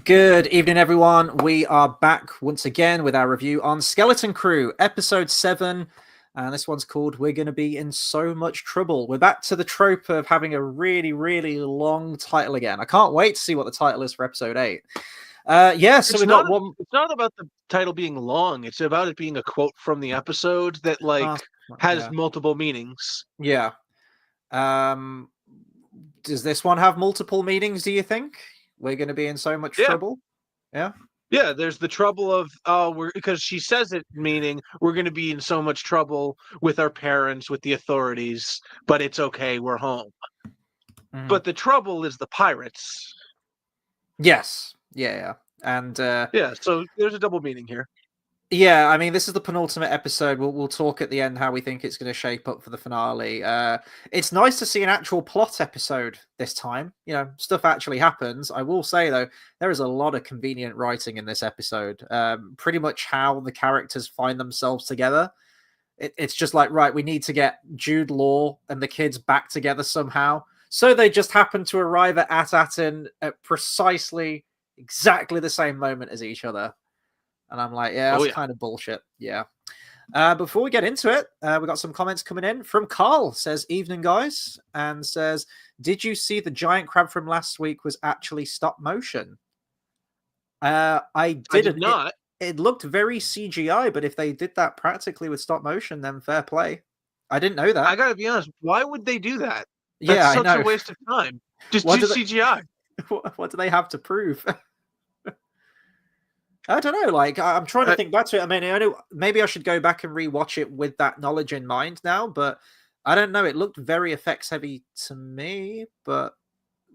Good evening, everyone. We are back once again with our review on Skeleton Crew, episode 7. And this one's called We're Going to Be in So Much Trouble. We're back to the trope of having a really, really long title again. I can't wait to see what the title is for episode 8. So we got one. It's not about the title being long. It's about it being a quote from the episode that has multiple meanings. Yeah. Does this one have multiple meanings, do you think? We're going to be in so much trouble? Yeah. Yeah, there's the trouble of because she says it, meaning we're going to be in so much trouble with our parents, with the authorities, but it's okay, we're home. But the trouble is the pirates. Yes. Yeah. And so there's a double meaning here. Yeah, I mean, this is the penultimate episode. We'll talk at the end how we think it's going to shape up for the finale. It's nice to see an actual plot episode this time. You know, stuff actually happens. I will say, though, there is a lot of convenient writing in this episode. Pretty much how the characters find themselves together. It's just like, right, we need to get Jude Law and the kids back together somehow. So they just happen to arrive at Atatin at precisely exactly the same moment as each other. And I'm like, yeah, that's kind of bullshit. Yeah. Before we get into it, we got some comments coming in from Carl. Says, evening, guys. And says, did you see the giant crab from last week was actually stop motion? I did not. It looked very CGI, but if they did that practically with stop motion, then fair play. I didn't know that. I got to be honest. Why would they do that? That's such a waste of time. Just do CGI. What do they have to prove? I don't know. Like, I'm trying to think back to it. I mean, I know maybe I should go back and rewatch it with that knowledge in mind now, but I don't know. It looked very effects heavy to me, but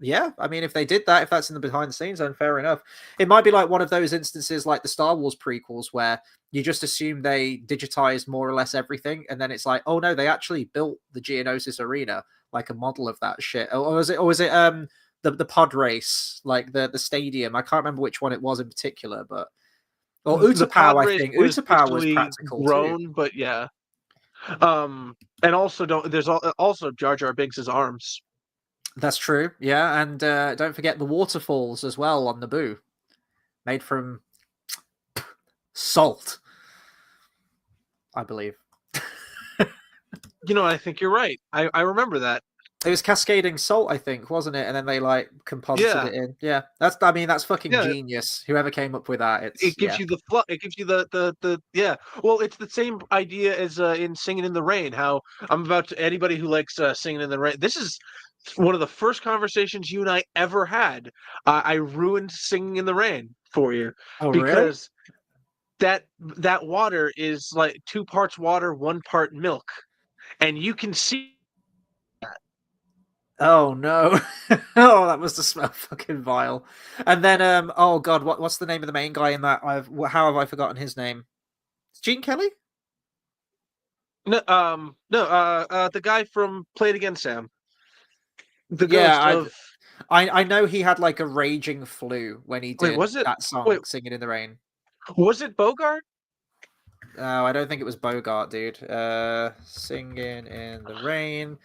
yeah, I mean, if they did that, if that's in the behind the scenes, then fair enough. It might be like one of those instances like the Star Wars prequels where you just assume they digitized more or less everything, and then it's like, oh no, they actually built the Geonosis Arena, like a model of that shit. Or was it the pod race, like the stadium? I can't remember which one it was in particular, but Utapau, I think. Utapau was practical grown, too. But yeah. And also there's also Jar Jar Binks' arms. That's true, yeah. And don't forget the waterfalls as well on Naboo. Made from salt, I believe. I think you're right. I remember that. It was cascading salt, I think, wasn't it? And then they like composited it in. Yeah, that's fucking genius. Whoever came up with that, it gives you the it gives you the yeah. Well, it's the same idea as in Singing in the Rain. How anybody who likes Singing in the Rain. This is one of the first conversations you and I ever had. I ruined Singing in the Rain for you because that water is like 2 parts water, 1 part milk, and you can see. Oh no! Oh, that must have smelled fucking vile. And then, oh god, what's the name of the main guy in that? How have I forgotten his name? It's Gene Kelly? No, the guy from Play It Again, Sam. The ghost I know he had like a raging flu when he did that song, Singing in the Rain. Was it Bogart? No, I don't think it was Bogart, dude. Singing in the Rain.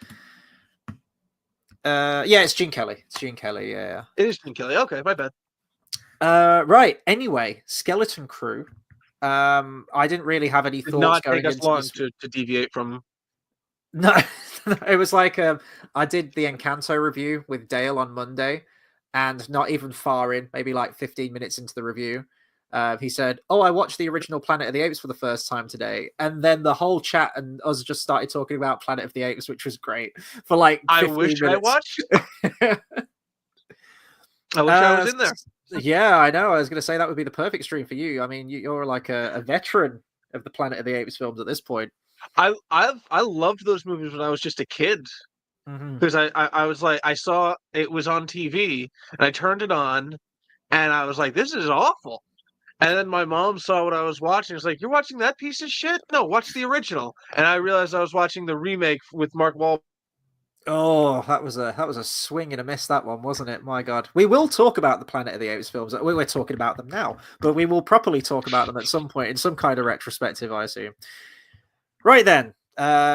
Yeah, it's Gene Kelly. It's Gene Kelly, yeah. It is Gene Kelly. Okay, my bad. Right. Anyway, Skeleton Crew. I didn't really have any thoughts. Not take us long to deviate from. No, it was like I did the Encanto review with Dale on Monday, and not even far in, maybe like 15 minutes into the review, he said, "Oh, I watched the original Planet of the Apes for the first time today," and then the whole chat and us just started talking about Planet of the Apes, which was great for like 15 minutes. I watched. I wish I was in there. Yeah, I know. I was going to say that would be the perfect stream for you. I mean, you're like a veteran of the Planet of the Apes films at this point. I loved those movies when I was just a kid. Because I was like, I saw it was on TV and I turned it on and I was like, this is awful. And then my mom saw what I was watching. It was like, you're watching that piece of shit? No, watch the original. And I realized I was watching the remake with Mark Wahlberg. Oh, that was a swing and a miss, that one, wasn't it? My God. We will talk about the Planet of the Apes films. We're talking about them now, but we will properly talk about them at some point in some kind of retrospective, I assume. Right then,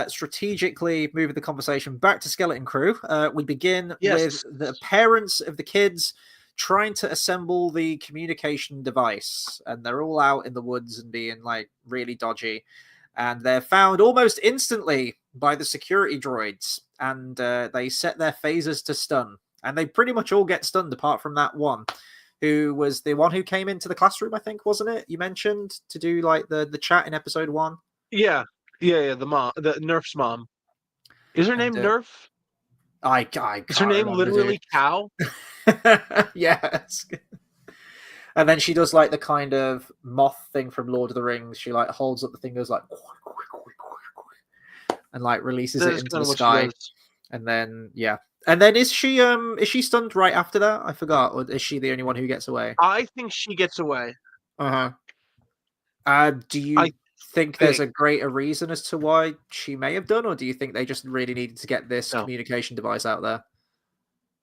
strategically moving the conversation back to Skeleton Crew. We begin with the parents of the kids trying to assemble the communication device, and they're all out in the woods and being like really dodgy, and they're found almost instantly by the security droids, and they set their phasers to stun, and they pretty much all get stunned apart from that one, who was the one who came into the classroom, I think, wasn't it? You mentioned to do like the chat in episode 1. Yeah, the mom, the Nerf's mom. Is her name And Nerf? I can't Is her name remember, literally Cow? Yes. And then she does like the kind of moth thing from Lord of the Rings. She like holds up the thing, goes like, and like releases it into the sky. And then and then is she stunned right after that? I forgot. Or is she the only one who gets away? I think she gets away. Do you think there's a greater reason as to why she may have done, or do you think they just really needed to get this communication device out there?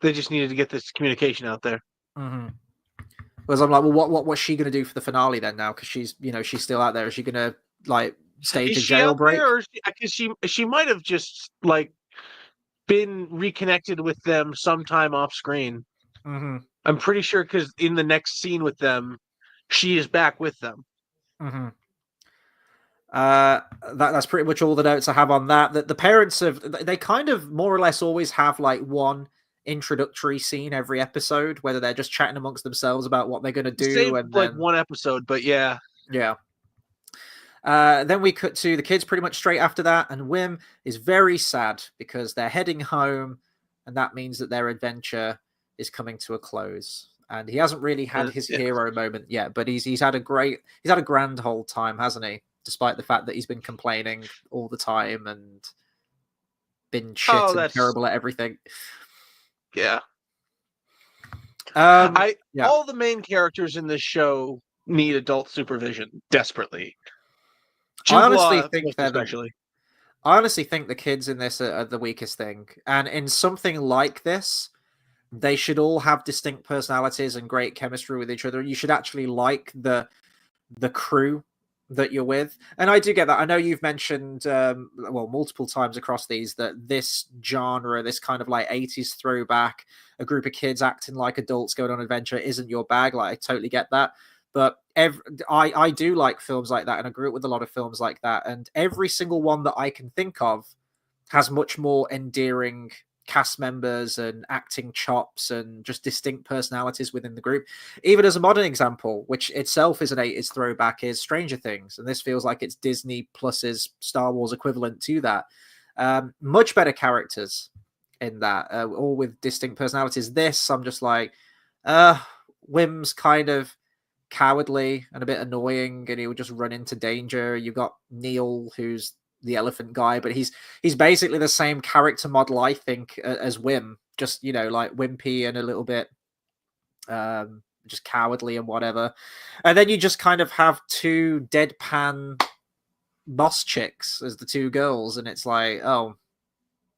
They just needed to get this communication out there. Because I'm like, well, what's she going to do for the finale then now? Because she's still out there. Is she going to like stage a jailbreak? Because she might have just like been reconnected with them sometime off screen. I'm pretty sure because in the next scene with them, she is back with them. That's pretty much all the notes I have on that. That the parents they kind of more or less always have like one introductory scene every episode, whether they're just chatting amongst themselves about what they're going to do. Save and like one episode, but yeah. Then we cut to the kids pretty much straight after that, and Wim is very sad because they're heading home, and that means that their adventure is coming to a close. And he hasn't really had his hero moment yet, but he's had a grand old time, hasn't he? Despite the fact that he's been complaining all the time and been shit and terrible at everything. Yeah. Yeah. All the main characters in this show need adult supervision desperately. I honestly think the kids in this are the weakest thing. And in something like this, they should all have distinct personalities and great chemistry with each other. You should actually like the crew that you're with. And I do get that. I know you've mentioned multiple times across these that this genre, this kind of like 80s throwback, a group of kids acting like adults going on adventure isn't your bag. Like, I totally get that. But I do like films like that, and I grew up with a lot of films like that, and every single one that I can think of has much more endearing cast members and acting chops and just distinct personalities within the group. Even as a modern example, which itself is an 80s throwback, is Stranger Things, and this feels like it's Disney Plus's Star Wars equivalent to that. Much better characters in that, all with distinct personalities. This, I'm just like, Wim's kind of cowardly and a bit annoying, and he would just run into danger. You've got Neil, who's the elephant guy, but he's basically the same character model, I think, as Wim, just like wimpy and a little bit just cowardly and whatever. And then you just kind of have two deadpan boss chicks as the two girls, and it's like, oh,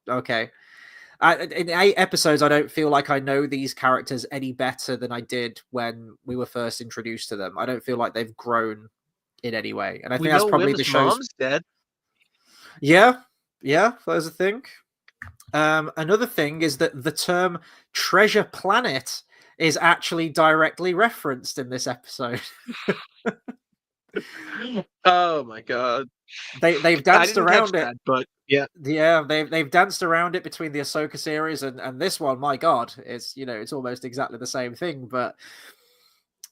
okay. In 8 episodes, I don't feel like I know these characters any better than I did when we were first introduced to them. I don't feel like they've grown in any way, and I think that's probably the show's mom's dead. Yeah, there's a thing. Another thing is that the term treasure planet is actually directly referenced in this episode. Oh my god. They've danced around it, but they've danced around it between the Ahsoka series and this one. My god, it's it's almost exactly the same thing, but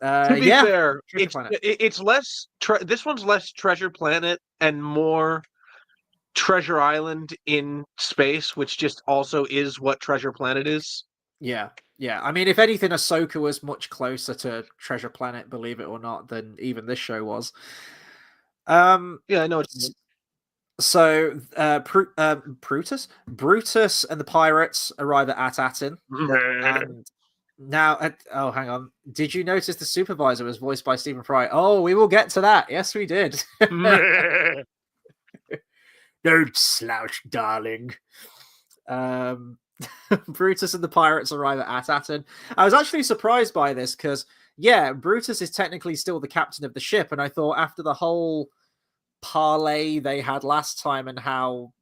to be fair, it's less this one's less Treasure Planet and more Treasure Island in space, which just also is what Treasure Planet is. Yeah. I mean, if anything, Ahsoka was much closer to Treasure Planet, believe it or not, than even this show was. Yeah, I know what you mean. So, Brutus and the pirates arrive at Aten. And now, oh, hang on. Did you notice the supervisor was voiced by Stephen Fry? Oh, we will get to that. Yes, we did. Don't slouch, darling. Brutus and the pirates arrive at Aten. I was actually surprised by this because, Brutus is technically still the captain of the ship, and I thought after the whole parlay they had last time and how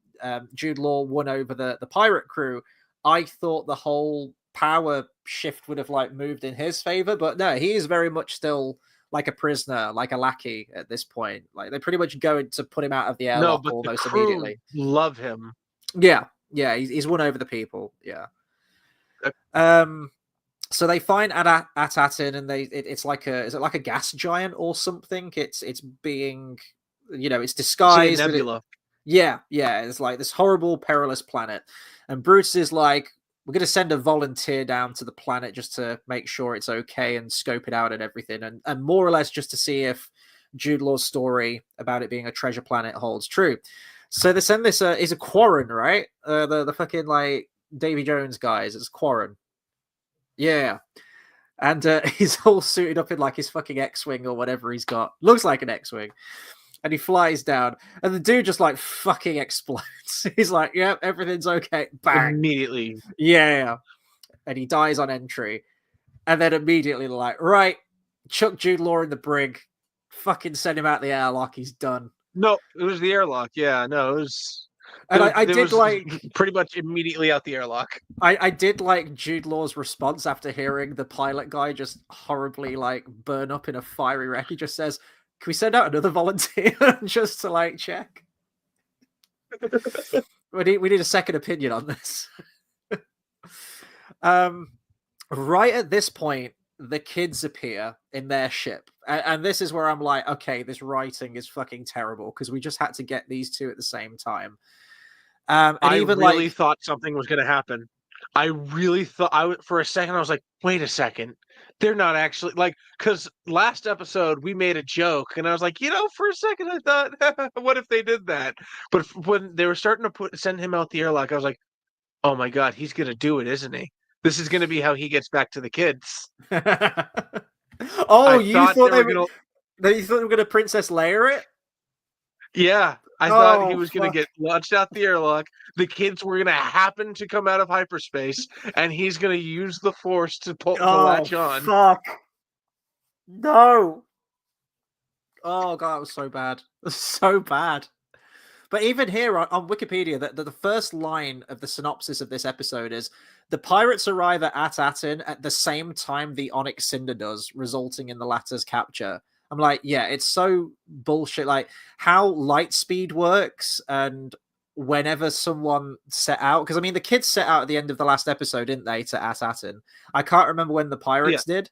Jude Law won over the pirate crew, I thought the whole power shift would have like moved in his favor, but no, he is very much still like a prisoner, like a lackey at this point. Like they pretty much go to put him out of the No, airlock but the almost crew immediately. love him. Yeah, yeah, he's won over the people. Yeah. Uh, So they find At-Atin, and it's like is it like a gas giant or something? It's being, it's See a disguised. nebula. Yeah, it's like this horrible, perilous planet, and Brutus is like, we're going to send a volunteer down to the planet just to make sure it's okay and scope it out and everything, and more or less just to see if Jude Law's story about it being a treasure planet holds true. So they send this. Is a Quarren, right? The fucking like Davy Jones guys. It's Quarren. Yeah. And he's all suited up in like his fucking X-Wing or whatever he's got. Looks like an X-Wing. And he flies down. And the dude just like fucking explodes. He's like, yep, everything's okay. Bang. Immediately. Yeah. And he dies on entry. And then immediately they're like, right, chuck Jude Law in the brig. Fucking send him out the airlock. He's done. No, it was the airlock. Yeah, no, it was. And I did like pretty much immediately out the airlock. I did like Jude Law's response after hearing the pilot guy just horribly like burn up in a fiery wreck. He just says, "Can we send out another volunteer just to like check?" we need a second opinion on this. Right at this point, the kids appear in their ship, and this is where I'm like, okay, this writing is fucking terrible because we just had to get these two at the same time. And I even really like thought something was going to happen. I really thought for a second I was like, wait a second, they're not actually like, because last episode we made a joke and I was like, for a second I thought, what if they did that? But when they were starting to send him out the airlock, I was like, oh my god, he's going to do it, isn't he? This is going to be how he gets back to the kids. Oh, you thought they were going to Princess Leia it? Yeah, I thought he was going to get launched out the airlock. The kids were going to happen to come out of hyperspace, and he's going to use the Force to latch on. Fuck! No! Oh god, that was so bad. So bad. But even here on Wikipedia, the first line of the synopsis of this episode is: the pirates arrive at At-Atin at the same time the Onyx Cinder does, resulting in the latter's capture. I'm like, yeah, it's so bullshit. Like how light speed works, and whenever someone set out, because I mean, the kids set out at the end of the last episode, didn't they, to At-Atin? I can't remember when the pirates did,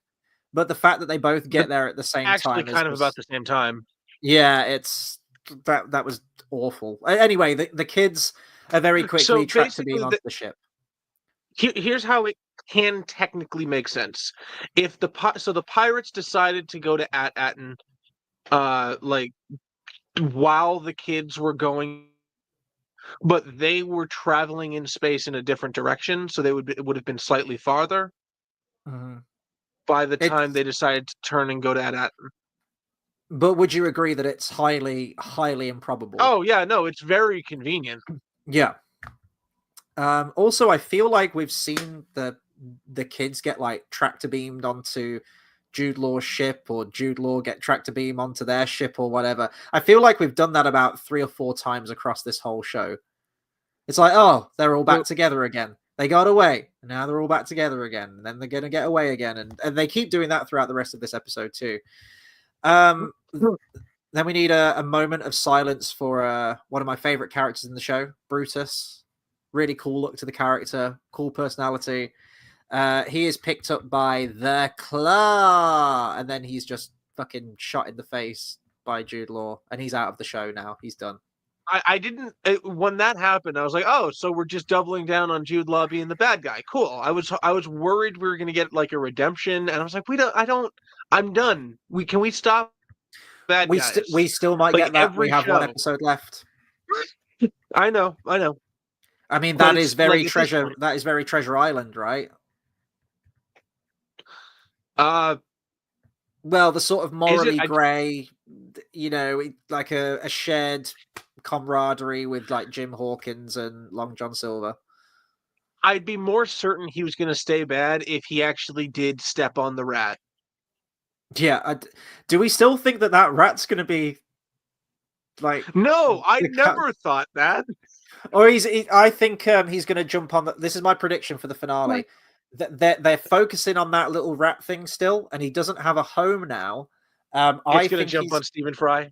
but the fact that they both get there at the same time, actually, kind of about the same time. Yeah, it's that was awful. Anyway, the kids are very quickly tracked to being onto the ship. Here's how it can technically make sense. If the pirates decided to go to At-Atin, like while the kids were going, but they were traveling in space in a different direction, so it would have been slightly farther. Mm-hmm. By the time they decided to turn and go to At-Atin. But would you agree that it's highly, highly improbable? Oh yeah, no, it's very convenient. Yeah. Also, I feel like we've seen the kids get like tractor beamed onto Jude Law's ship, or Jude Law get tractor beam onto their ship, or whatever. I feel like we've done that about 3 or 4 times across this whole show. It's like, oh, they're all back together again. They got away, and now they're all back together again, and then they're going to get away again, and they keep doing that throughout the rest of this episode too. Then we need a moment of silence for one of my favorite characters in the show, Brutus. Really cool look to the character, cool personality. He is picked up by the Claw, and then he's just fucking shot in the face by Jude Law, and he's out of the show now. He's done. I didn't when that happened. I was like, oh, so we're just doubling down on Jude Law being the bad guy. Cool. I was worried we were going to get like a redemption, and I was like, I'm done. Can we stop? Bad guys. We still might get that. We have 1 episode left. I know. I mean, that is very treasure. That is very Treasure Island, right? Well, the sort of morally grey, like a shared camaraderie with like Jim Hawkins and Long John Silver. I'd be more certain he was going to stay bad if he actually did step on the rat. Yeah. Do we still think that rat's going to be like? No, I never thought that. Or I think he's going to jump on. This is my prediction for the finale. they're focusing on that little rat thing still, and he doesn't have a home now. I It's gonna think jump on Stephen Fry.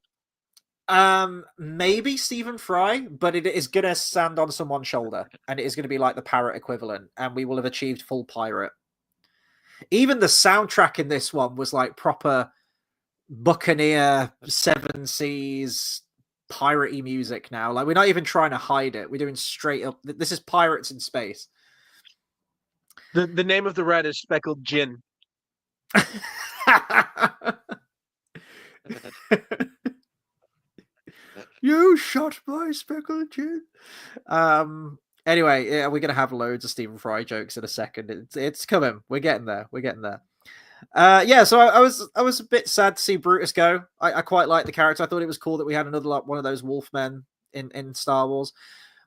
Maybe Stephen Fry, but it is gonna stand on someone's shoulder, and it is gonna be like the parrot equivalent, and we will have achieved full pirate. Even the soundtrack in this one was like proper Buccaneer, Seven Seas, piratey music now. Like, we're not even trying to hide it. We're doing straight up. This is pirates in space. The name of the rat is Speckled Gin. You shot my speckled gin. Anyway, yeah, we're gonna have loads of Stephen Fry jokes in a second. It's coming. We're getting there. We're getting there. Yeah, so I was a bit sad to see Brutus go. I quite liked the character. I thought it was cool that we had another like one of those Wolfmen in Star Wars.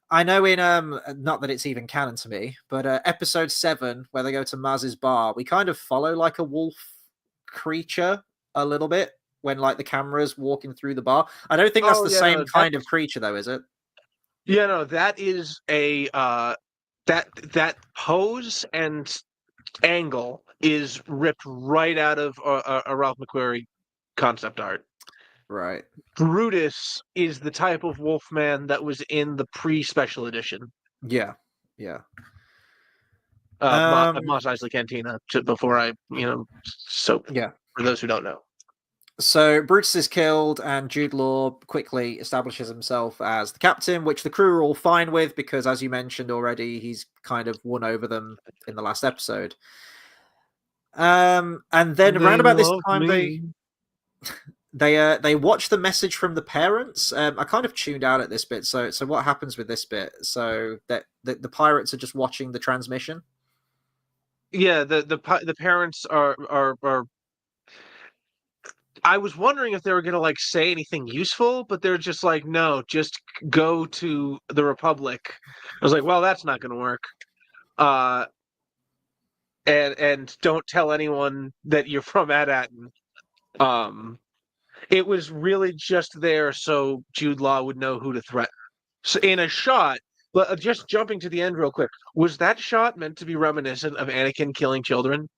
I know in not that it's even canon to me, but episode 7 where they go to Maz's bar, we kind of follow like a wolf creature a little bit when like the camera's walking through the bar. I don't think that's the same kind of creature though, is it? Yeah, no, that is a that pose and angle is ripped right out of a Ralph McQuarrie concept art. Right. Brutus is the type of Wolfman that was in the pre-special edition. Yeah. Yeah. Mos Eisley Cantina. Before I, so yeah. For those who don't know. So Brutus is killed, and Jude Law quickly establishes himself as the captain, which the crew are all fine with because, as you mentioned already, he's kind of won over them in the last episode. And then around about this time, they watch the message from the parents. I kind of tuned out at this bit. So what happens with this bit? So that the pirates are just watching the transmission. Yeah, the parents are. I was wondering if they were gonna like say anything useful, but they're just like, no, just go to the Republic. I was like, well, that's not gonna work. And don't tell anyone that you're from Adatin. It was really just there so Jude Law would know who to threaten. So in a shot, just jumping to the end real quick, was that shot meant to be reminiscent of Anakin killing children?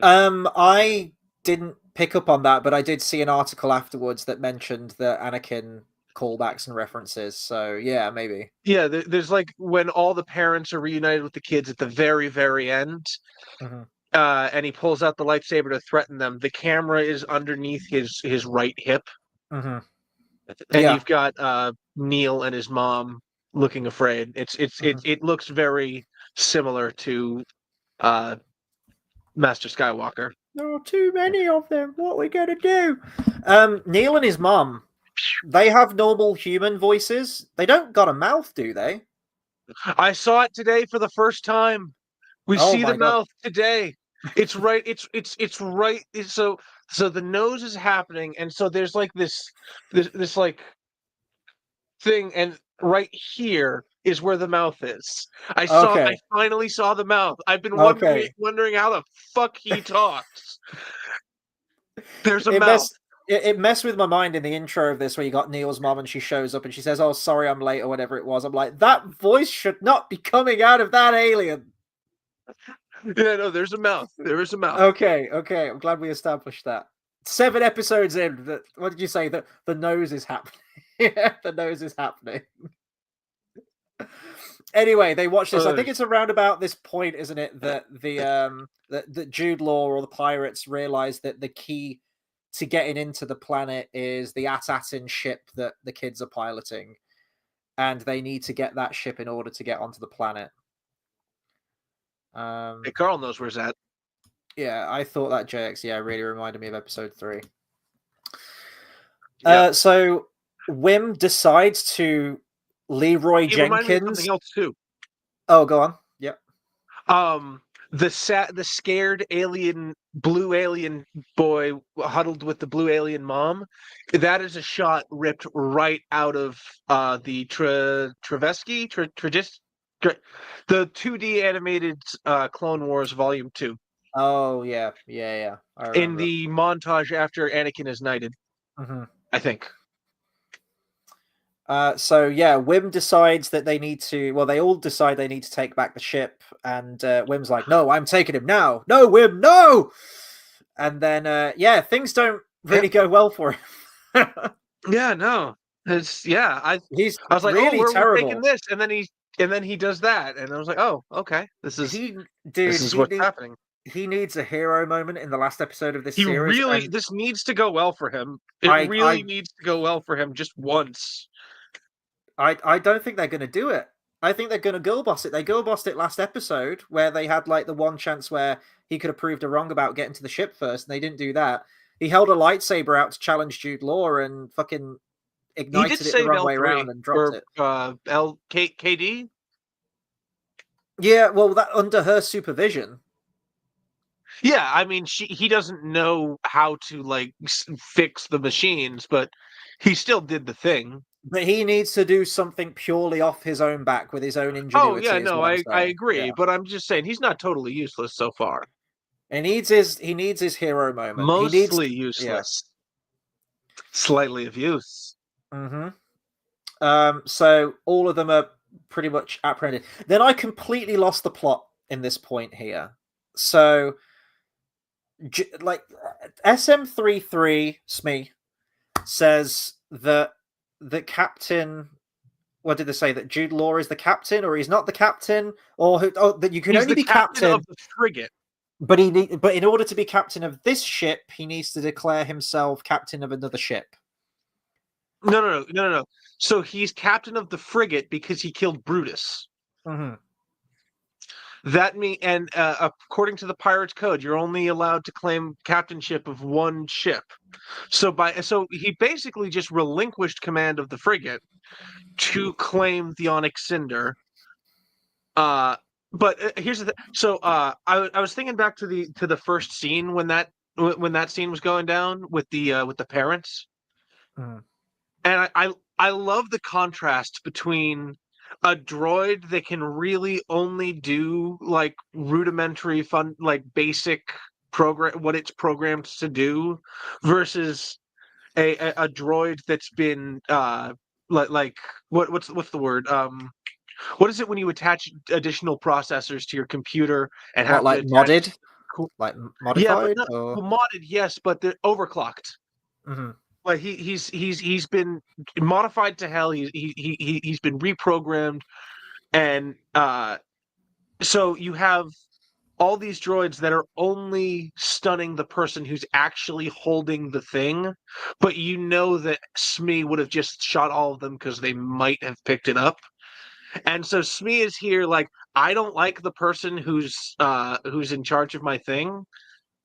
I didn't pick up on that, but I did see an article afterwards that mentioned the Anakin callbacks and references. So yeah, maybe. Yeah, there's like when all the parents are reunited with the kids at the very, very end, and he pulls out the lightsaber to threaten them. The camera is underneath his right hip, and you've got Neil and his mom looking afraid. It looks very similar to Master Skywalker. There are too many of them. What are we gonna do? Neil and his mom, they have normal human voices. They don't got a mouth, do they? I saw it today for the first time. We see the mouth today. It's right. It's right. So the nose is happening, and so there's like this like thing, and right here is where the mouth is. I finally saw the mouth. I've been wondering how the fuck he talks. There's a mouth. It messed with my mind in the intro of this where you got Neil's mom and she shows up and she says, "Oh, sorry, I'm late," or whatever it was. I'm like, that voice should not be coming out of that alien. Yeah, no, there's a mouth. There is a mouth. Okay. I'm glad we established that. 7 episodes in, what did you say? The nose is happening. Yeah, the nose is happening. Anyway, they watch this. I think it's around about this point, isn't it, that the Jude Law or the pirates realize that the key to getting into the planet is the At-Atin ship that the kids are piloting, and they need to get that ship in order to get onto the planet. Hey, Carl knows where's that. Yeah, I thought that JX really reminded me of episode 3. Yeah. So Wim decides to Leroy Jenkins. Something else too. Oh, go on. Yep. The scared blue alien boy huddled with the blue alien mom. That is a shot ripped right out of the Travesky, the 2D animated Clone Wars Volume 2. Oh yeah. In the montage after Anakin is knighted, I think. So yeah, Wim decides that they need to. Well, they all decide they need to take back the ship, and Wim's like, "No, I'm taking him now. No, Wim, no!" And then yeah, things don't Yeah, really go well for him. yeah, no, it's yeah. He's I was like, oh, really we're taking terrible. this, and then he does that, and I was like, oh, okay, He, this dude, is what's happening. he needs a hero moment in the last episode of this He series, really, and this needs to go well for him. It really I needs to go well for him just once. I don't think they're going to do it. I think they're going to girl boss it. They girl bossed it last episode where they had like the one chance where he could have proved her wrong about getting to the ship first, and they didn't do that. He held a lightsaber out to challenge Jude Law and fucking He did ignited it the save wrong way L3 around and dropped or it. KD. Yeah, well, that under her supervision. Yeah, I mean, he doesn't know how to like fix the machines, but he still did the thing. But he needs to do something purely off his own back with his own Oh ingenuity. yeah, Is no, what I'm I saying. agree, Yeah, but I'm just saying he's not totally useless so far. he needs his hero moment. He needs Mostly yeah. useless, slightly of use. Mm-hmm. So all of them are pretty much apprehended. Then I completely lost the plot in this point here. So, like, SM33 Smee says that the captain. What did they say? That Jude Law is the captain, or he's not the captain, or that you can He's only the be captain captain of the frigate. but but in order to be captain of this ship, he needs to declare himself captain of another ship. No. So he's captain of the frigate because he killed Brutus. Mm-hmm. That and according to the Pirates Code, you're only allowed to claim captainship of one ship. So he basically just relinquished command of the frigate to claim the Onyx Cinder. But here's the thing. So I was thinking back to the first scene when that scene was going down with the parents, Mm-hmm. and I love the contrast between a droid that can really only do like rudimentary fun like basic program what it's programmed to do versus a droid that's been like what's the word what is it when you attach additional processors to your computer and What, have to like attach modded, cool like yeah but modified, not or? well, modded yes but they're overclocked Mm-hmm. like he's been modified to hell. He's been reprogrammed, and so you have all these droids that are only stunning the person who's actually holding the thing, but you know that Smee would have just shot all of them because they might have picked it up. And so Smee is here like I don't like the person who's in charge of my thing,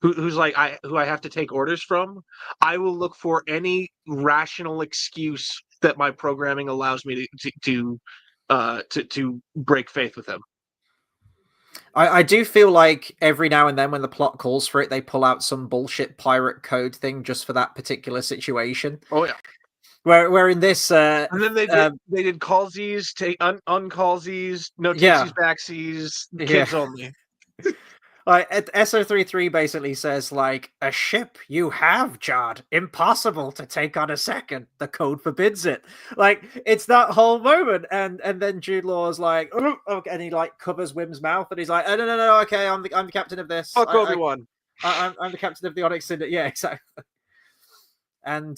who's like who I have to take orders from. I will look for any rational excuse that my programming allows me to break faith with him. I do feel like every now and then when the plot calls for it, they pull out some bullshit pirate code thing just for that particular situation. Oh yeah. Where in this, And then they did callsies, take uncallsies, no yeah, takesies, backsies, yeah. kids only. Like SO33 basically says like a ship you have, Jard. Impossible to take on a second. The code forbids it. Like it's that whole moment, and then Jude Law's like, oh, okay, and he like covers Wim's mouth, and he's like, oh, no, okay, I'm the captain of this. Fuck Obi-Wan. I'm the captain of the Onyx Cinder. Yeah, exactly. And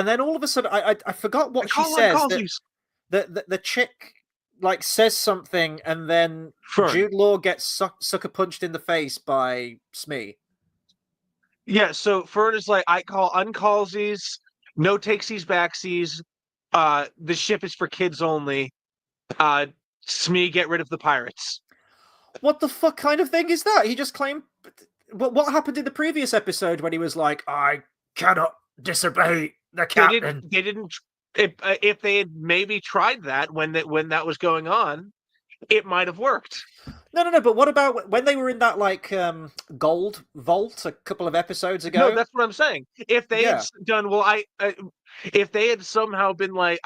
then all of a sudden, I forgot what she says. The chick like says something, and then Fern. Jude Law gets sucker punched in the face by Smee. Yeah, so Fern is like, I call uncallsies, no takesies, backsies. The ship is for kids only. Smee, get rid of the pirates. What the fuck kind of thing is that? He just claimed. What happened in the previous episode when he was like, I cannot disobey the captain? They didn't. If they had maybe tried that when that was going on, it might have worked. No. But what about when they were in that like gold vault a couple of episodes ago? No, that's what I'm saying. If they had done well, if they had somehow been like,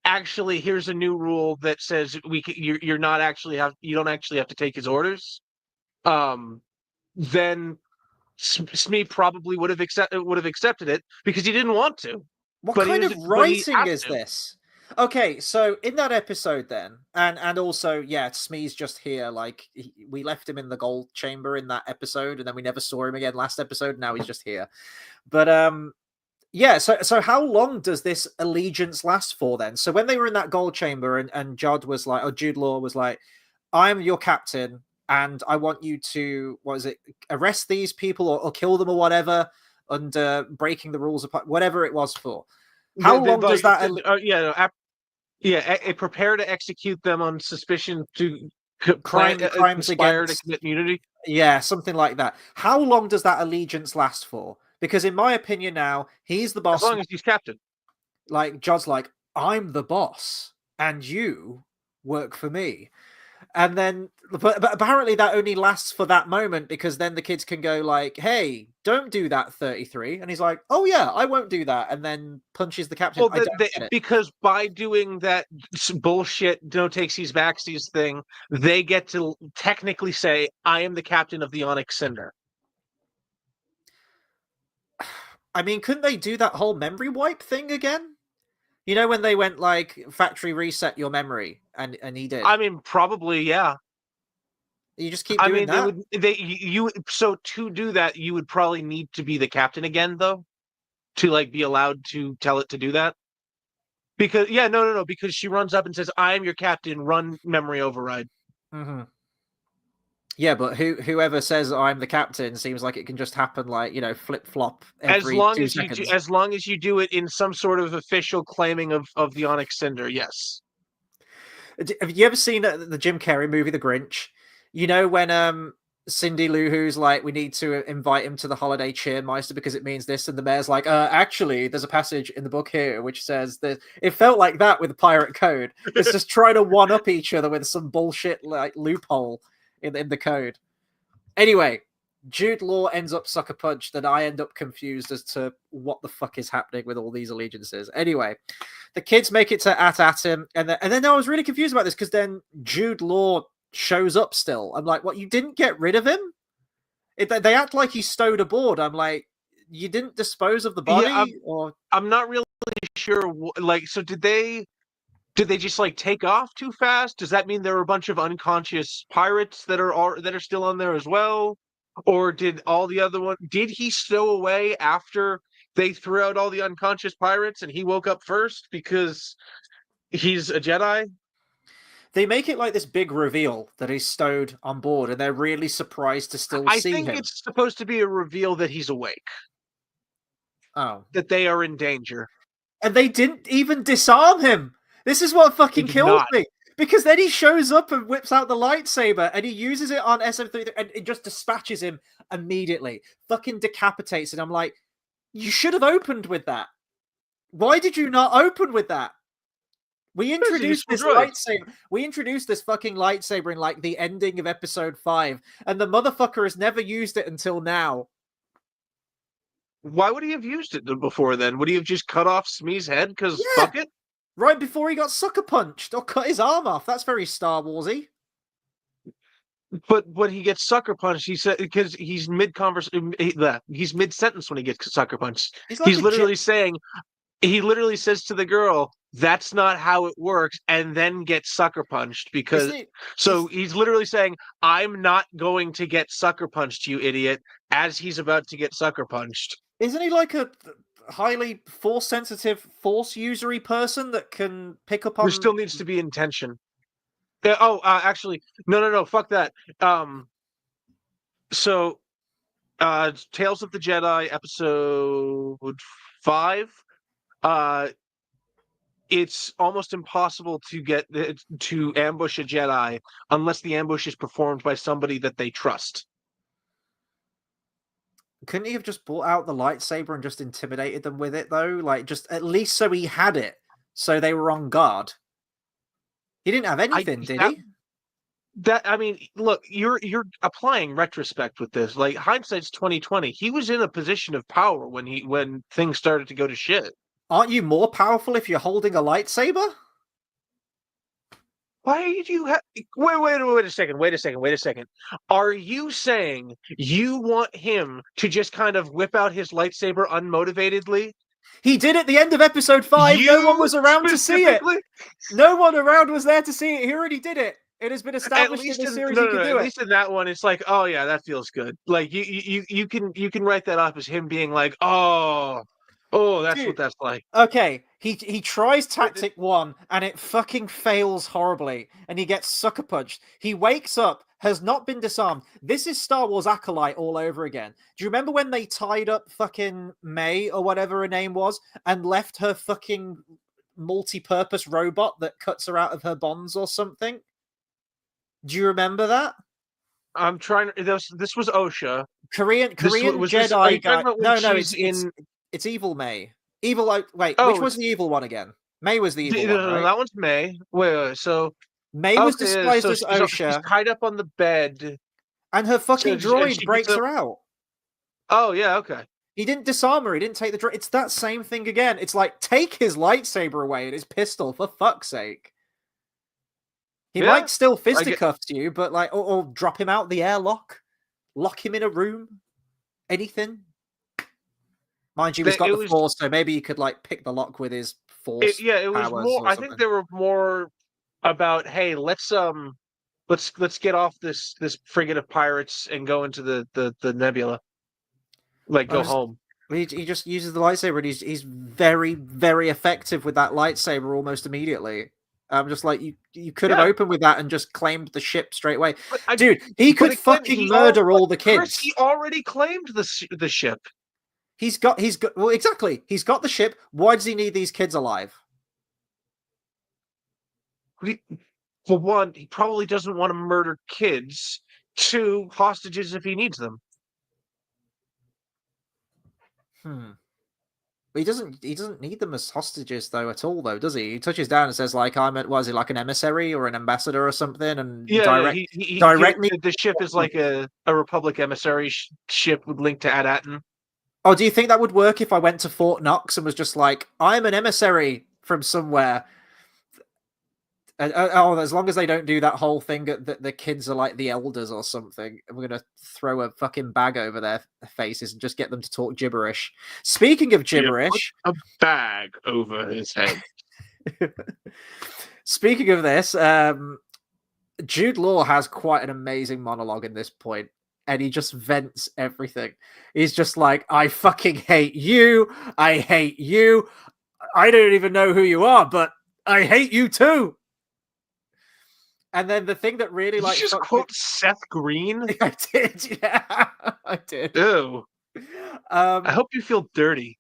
actually, here's a new rule that says you're not actually you don't actually have to take his orders. Then Smee probably would have accepted it because he didn't want to. What But kind of he writing has is to. this? Okay, so in that episode, then, and also, yeah, Smee's just here. Like we left him in the gold chamber in that episode, and then we never saw him again last episode. Now he's just here. But yeah. So how long does this allegiance last for then? So when they were in that gold chamber, and Judd was like, or Jude Law was like, "I'm your captain, and I want you to, what is it, arrest these people or kill them or whatever, under breaking the rules of whatever it was for." How long does that? Prepare to execute them on suspicion to Crimes conspire to against, commit mutiny. yeah, something like that. How long does that allegiance last for? Because in my opinion now, he's the As boss. long as he's captain. Like Judd's like, I'm the boss and you work for me. And then but apparently that only lasts for that moment, because then the kids can go like, hey, don't do that, 33. And he's like, oh yeah, I won't do that, and then punches the captain. Well, I don't get it. because by doing that bullshit no takesies backsies thing, they get to technically say, I am the captain of the Onyx Cinder. I mean, couldn't they do that whole memory wipe thing again? You know, when they went like factory reset your memory, and he did. I mean, probably, yeah. You just keep doing that. So to do that, you would probably need to be the captain again, though, to like be allowed to tell it to do that. Because no, because she runs up and says, "I am your captain. Run memory override." Mm-hmm. Yeah, but whoever says I'm the captain seems like it can just happen, like, flip flop every 2 seconds. As long as you do it in some sort of official claiming of the Onyx Cinder, yes. Have you ever seen the Jim Carrey movie The Grinch? You know when Cindy Lou Who's like, we need to invite him to the holiday cheermeister because it means this, and the mayor's like, actually, there's a passage in the book here which says that. It felt like that with the pirate code. It's just trying to one up each other with some bullshit like loophole in the code. Anyway, Jude Law ends up sucker punched, and I end up confused as to what the fuck is happening with all these allegiances. Anyway, the kids make it to at him, and then I was really confused about this, because then Jude Law shows up still. I'm like, what? You didn't get rid of him? They act like he stowed aboard. I'm like, you didn't dispose of the body? Yeah, or I'm not really sure. Like, so did they just like take off too fast? Does that mean there are a bunch of unconscious pirates that are still on there as well? Or did all the other one? Did he stow away after they threw out all the unconscious pirates and he woke up first because he's a Jedi? they make it like this big reveal that he's stowed on board, and they're really surprised to still I see think him. it's supposed to be a reveal that he's awake, Oh, that they are in danger. and they didn't even disarm him. This is what fucking kills me. Because then he shows up and whips out the lightsaber, and he uses it on SM33, and it just dispatches him immediately. Fucking decapitates it. I'm like, you should have opened with that. Why did you not open with that? We introduced this lightsaber. We introduced this fucking lightsaber in like the ending of episode 5, and the motherfucker has never used it until now. Why would he have used it before then? Would he have just cut off Smee's head? Because fuck it? Right before he got sucker punched or cut his arm off. That's very Star Warsy. But when he gets sucker punched, he said, because he's he's mid sentence when he gets sucker punched. He's literally saying, he literally says to the girl, "That's not how it works," and then gets sucker punched because. He's literally saying, "I'm not going to get sucker punched, you idiot," as he's about to get sucker punched. Isn't he like a highly force sensitive, force usery person that can pick up on? There still needs to be intention. Actually, no, fuck that. So, Tales of the Jedi, episode 5. It's almost impossible to ambush a Jedi unless the ambush is performed by somebody that they trust. Couldn't he have just brought out the lightsaber and just intimidated them with it, though? Like, just at least so he had it, so they were on guard. He didn't have anything, did he? I mean, look, you're applying retrospect with this. Like, hindsight's 2020. He was in a position of power when things started to go to shit. Aren't you more powerful if you're holding a lightsaber? Why did you have? Wait a second. Are you saying you want him to just kind of whip out his lightsaber unmotivatedly He did at the end of episode 5. No one You was around to see it. specifically? No one around was there to see it. He already did it. It has been At established in least this in series no, he no, can no. do At it. least in that one, it's like, oh yeah, that feels good. Like you can write that off as him being like, oh, that's what Dude, that's like. okay, he tries But tactic 1 and it fucking fails horribly and he gets sucker punched. He wakes up, has not been disarmed. This is Star Wars Acolyte all over again. Do you remember when they tied up fucking May or whatever her name was and left her fucking multi-purpose robot that cuts her out of her bonds or something? Do you remember that? I'm trying to. This was OSHA. Korean Was this? Are Jedi you guy. talking about when No, she's in? it's Evil May. Evil. Wait, which Oh, was the evil one again? May was the evil no, one, no, no, right? that one's May. Wait. So May was okay, disguised so as she's OSHA, tied up on the bed. and her fucking And droid she gets breaks up. her out. Oh yeah, okay. He didn't disarm her. He didn't take the droid. It's that same thing again. It's like, take his lightsaber away and his pistol, for fuck's sake. He Yeah, might still I get. fisticuffs you, but like, or drop him out the airlock, lock him in a room, anything. Mind you, he's got the Force, so maybe he could like pick the lock with his Force. It was powers more. or I something. think they were more about, hey, let's get off this frigate of pirates and go into the nebula. Like go home. He just uses the lightsaber and he's very, very effective with that lightsaber almost immediately. I'm just like, you could have opened with that and just claimed the ship straight away. Dude, he could fucking murder all the kids. Chris, he already claimed the ship. He's got well, exactly. He's got the ship. Why does he need these kids alive? For one, he probably doesn't want to murder kids. 2, hostages if he needs them. He doesn't need them as hostages though at all though, does he? He touches down and says like, was he like an emissary or an ambassador or something? And direct me. The ship is like a Republic emissary ship with link to Adatin. Oh, do you think that would work if I went to Fort Knox and was just like, I'm an emissary from somewhere? As long as they don't do that whole thing that the kids are like the elders or something, we're gonna throw a fucking bag over their faces and just get them to talk gibberish. Speaking of gibberish, a bag over his head. Speaking of this, Jude Law has quite an amazing monologue in this point, and he just vents everything. He's just like, I fucking hate you. I hate you. I don't even know who you are, but I hate you too. And then the thing that really Did you just quote Seth Green? I did, yeah, I did. Ew. I hope you feel dirty.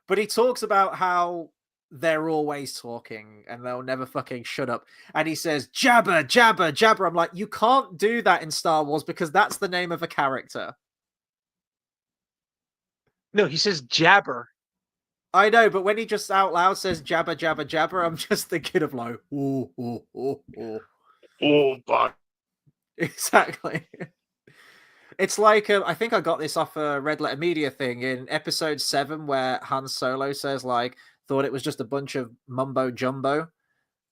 But he talks about how they're always talking and they'll never fucking shut up. And he says, Jabba, Jabba, Jabba. I'm like, you can't do that in Star Wars because that's the name of a character. No, he says Jabber. I know, but when he just out loud says Jabba, Jabba, Jabba, I'm just thinking of like, ooh, ooh, ooh, ooh. Oh, but exactly. It's like I think I got this off a Red Letter Media thing in episode 7 where Han Solo says like thought it was just a bunch of mumbo jumbo,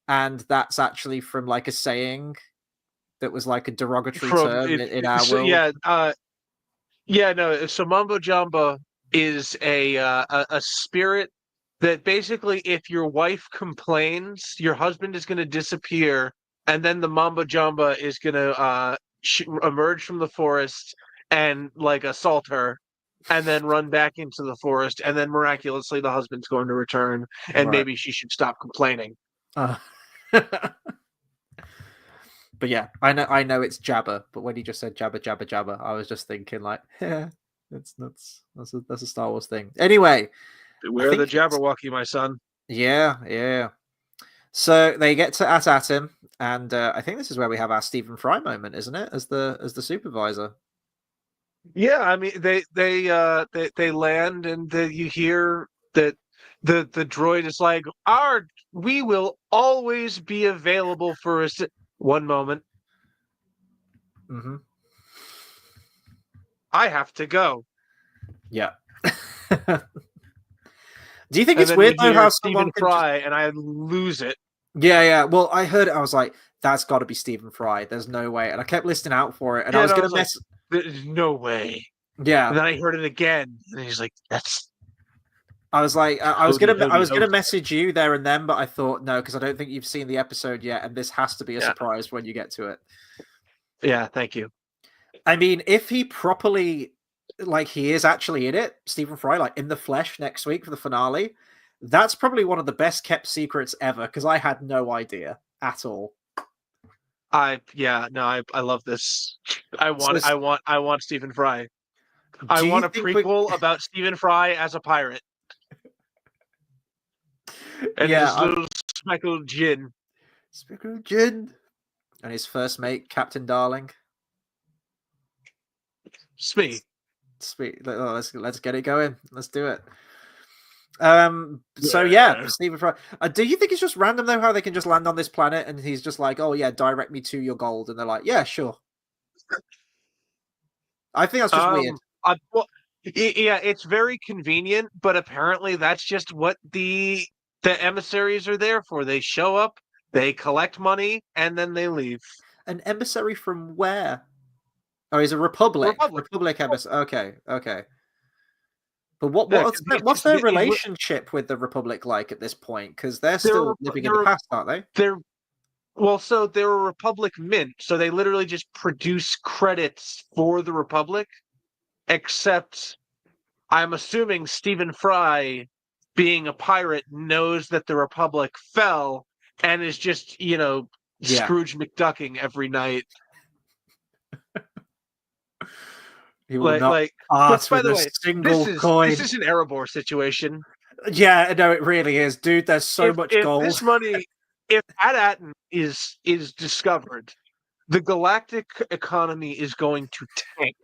and that's actually from like a saying that was like a derogatory term in our world. Yeah, no. So mumbo jumbo is a spirit that basically, if your wife complains, your husband is going to disappear. And then the Mamba Jamba is gonna emerge from the forest and like assault her, and then run back into the forest, and then miraculously the husband's going to return, and maybe she should stop complaining. But yeah, I know it's Jabba, but when he just said Jabba, Jabba, Jabba, I was just thinking like, yeah, that's a Star Wars thing. Anyway, beware the Jabberwocky, my son. Yeah. So they get to at him, and I think this is where we have our Stephen Fry moment, isn't it? As the supervisor. Yeah, I mean they land, and you hear that the droid is like, we will always be available for us. One moment. Mm-hmm. I have to go. Yeah. Do you think it's weird though how Stephen Fry and I lose it? Yeah. Well, I heard it. I was like, "That's got to be Stephen Fry." There's no way, and I kept listening out for it, and I was going to mess. There's no way. Yeah. And then I heard it again, and he's like, "That's." I was like, I was Hody, hody, gonna hody. message you there and then, but I thought no, because I don't think you've seen the episode yet, and this has to be a Yeah, surprise when you get to it. yeah. Thank you. I mean, if he properly, like, he is actually in it, Stephen Fry, like in the flesh next week for the finale, that's probably one of the best kept secrets ever because I had no idea at all. I love this. So, I want Stephen Fry. I do you want a think we? prequel about Stephen Fry as a pirate and Yeah, his little speckled gin. Speaker of Jin and his first mate, Captain Darling. Smee. Sweet, let's get it going. Let's do it. So yeah, Yeah. Stephen Fry. Do you think it's just random though how they can just land on this planet and he's just like, oh yeah, direct me to your gold, and they're like, yeah, sure. I think that's just weird. Well, yeah, it's very convenient, but apparently that's just what the emissaries are there for. They show up, they collect money, and then they leave. An emissary from where? Oh, he's a Republic. Republic. Republic emissary. Okay, okay. But Yeah, what's their relationship with the Republic like at this point? Because they're still living in the past, aren't they? they're well, so they're a Republic mint, so they literally just produce credits for the Republic, except I'm assuming Stephen Fry, being a pirate, knows that the Republic fell and is just, Yeah. Scrooge McDucking every night. He will not part by with the a way, single coin. this is an Erebor situation. Yeah, no, it really is, dude. There's so much If gold. this money, if At-Aten is discovered, the galactic economy is going to tank.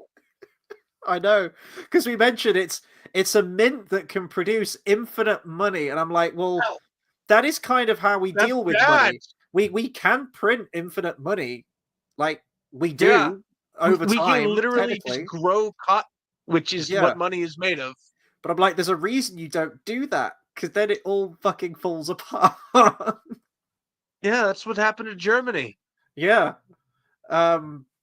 I know, because we mentioned it's a mint that can produce infinite money, and I'm like, well, that is kind of how we deal with money. We can print infinite money, like we do over we time. can literally just grow cotton, which is what money is made of. But I'm like, there's a reason you don't do that, because then it all fucking falls apart. Yeah, that's what happened to Germany. Yeah.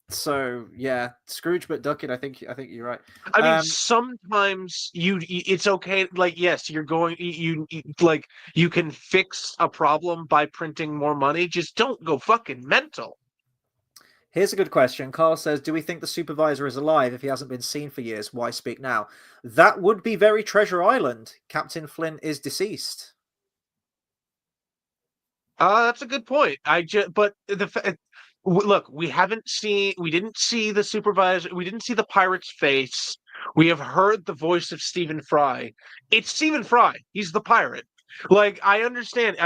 So yeah, Scrooge McDuckin. I think you're right. I mean, sometimes it's okay. Like, yes, you're going. Like, you can fix a problem by printing more money. Just don't go fucking mental. Here's a good question. Carl says, do we think the supervisor is alive if he hasn't been seen for years? Why speak now? That would be very Treasure Island. Captain Flint is deceased. That's a good point. But look, we didn't see the supervisor, we didn't see the pirate's face. We have heard the voice of Stephen Fry. It's Stephen Fry. He's the pirate. Like, I understand.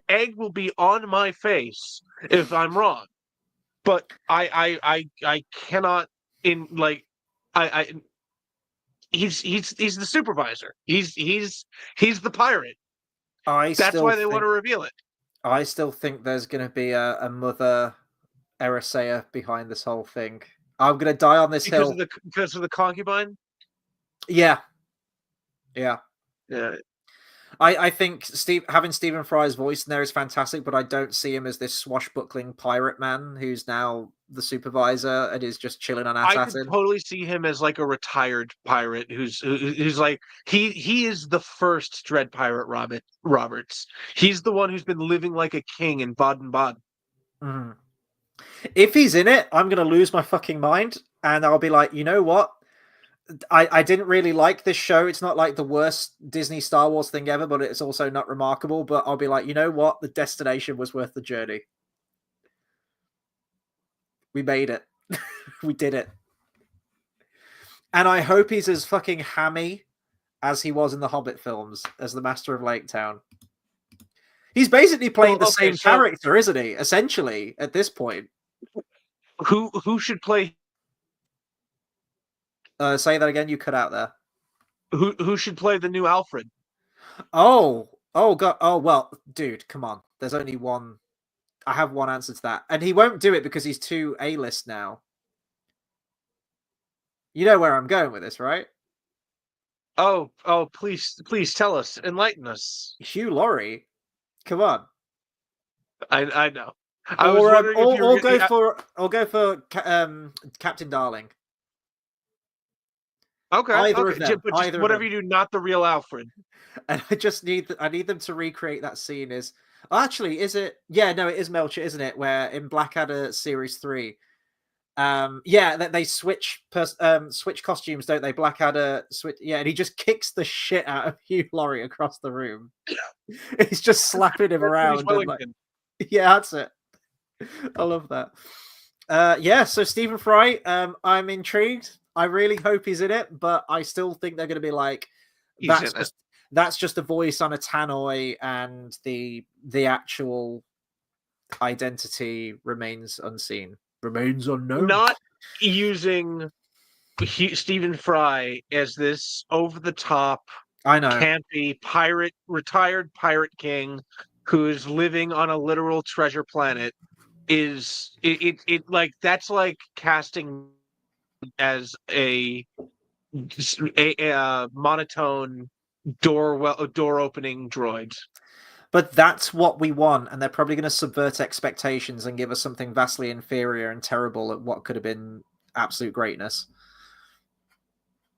Egg will be on my face if I'm wrong, but I cannot I he's the supervisor. He's the pirate. That's why they want to reveal it. I still think there's going to be a Mother Erisea behind this whole thing. I'm going to die on this hill. Because of the concubine? Yeah. Yeah. I think having Stephen Fry's voice in there is fantastic, but I don't see him as this swashbuckling pirate man who's now the supervisor and is just chilling on At-Aten. I could totally see him as like a retired pirate who's like he is the first Dread Pirate Roberts. He's the one who's been living like a king in Baden-Baden. Mm. If he's in it, I'm gonna lose my fucking mind, and I'll be like, you know what? I didn't really like this show. It's not like the worst Disney Star Wars thing ever, but it's also not remarkable. But I'll be like, you know what? The destination was worth the journey. We made it. We did it. And I hope he's as fucking hammy as he was in the Hobbit films as the Master of Lake Town. He's basically playing the same character, isn't he? Essentially, at this point. Who should play? Say that again. You cut out there. Who should play the new Alfred? Oh god. Oh well, dude, come on. There's only one. I have one answer to that, and he won't do it because he's too A-list now. You know where I'm going with this, right? Oh, please tell us, enlighten us. Hugh Laurie, come on. I know. I was wondering if you were go for Captain Darling. Okay, Either of okay, them, but just either of whatever them. you do, not the real Alfred. And I need them to recreate that scene. Is actually is it? Yeah, no, it is Melcher, isn't it? Where in Blackadder series 3, yeah, that they switch costumes, don't they? Blackadder switch, yeah, and he just kicks the shit out of Hugh Laurie across the room. He's just slapping him Hercules around and like, Wellington. yeah, that's it. I love that. Yeah, so Stephen Fry, I'm intrigued. I really hope he's in it, but I still think they're going to be like, He's that's in it. just that's just a voice on a tannoy, and the actual identity remains unseen, remains unknown. Not using Stephen Fry as this over the top, I know, campy pirate, retired pirate king who's living on a literal treasure planet is it like that's like casting as a monotone door opening droid. but that's what we want, and they're probably going to subvert expectations and give us something vastly inferior and terrible at what could have been absolute greatness.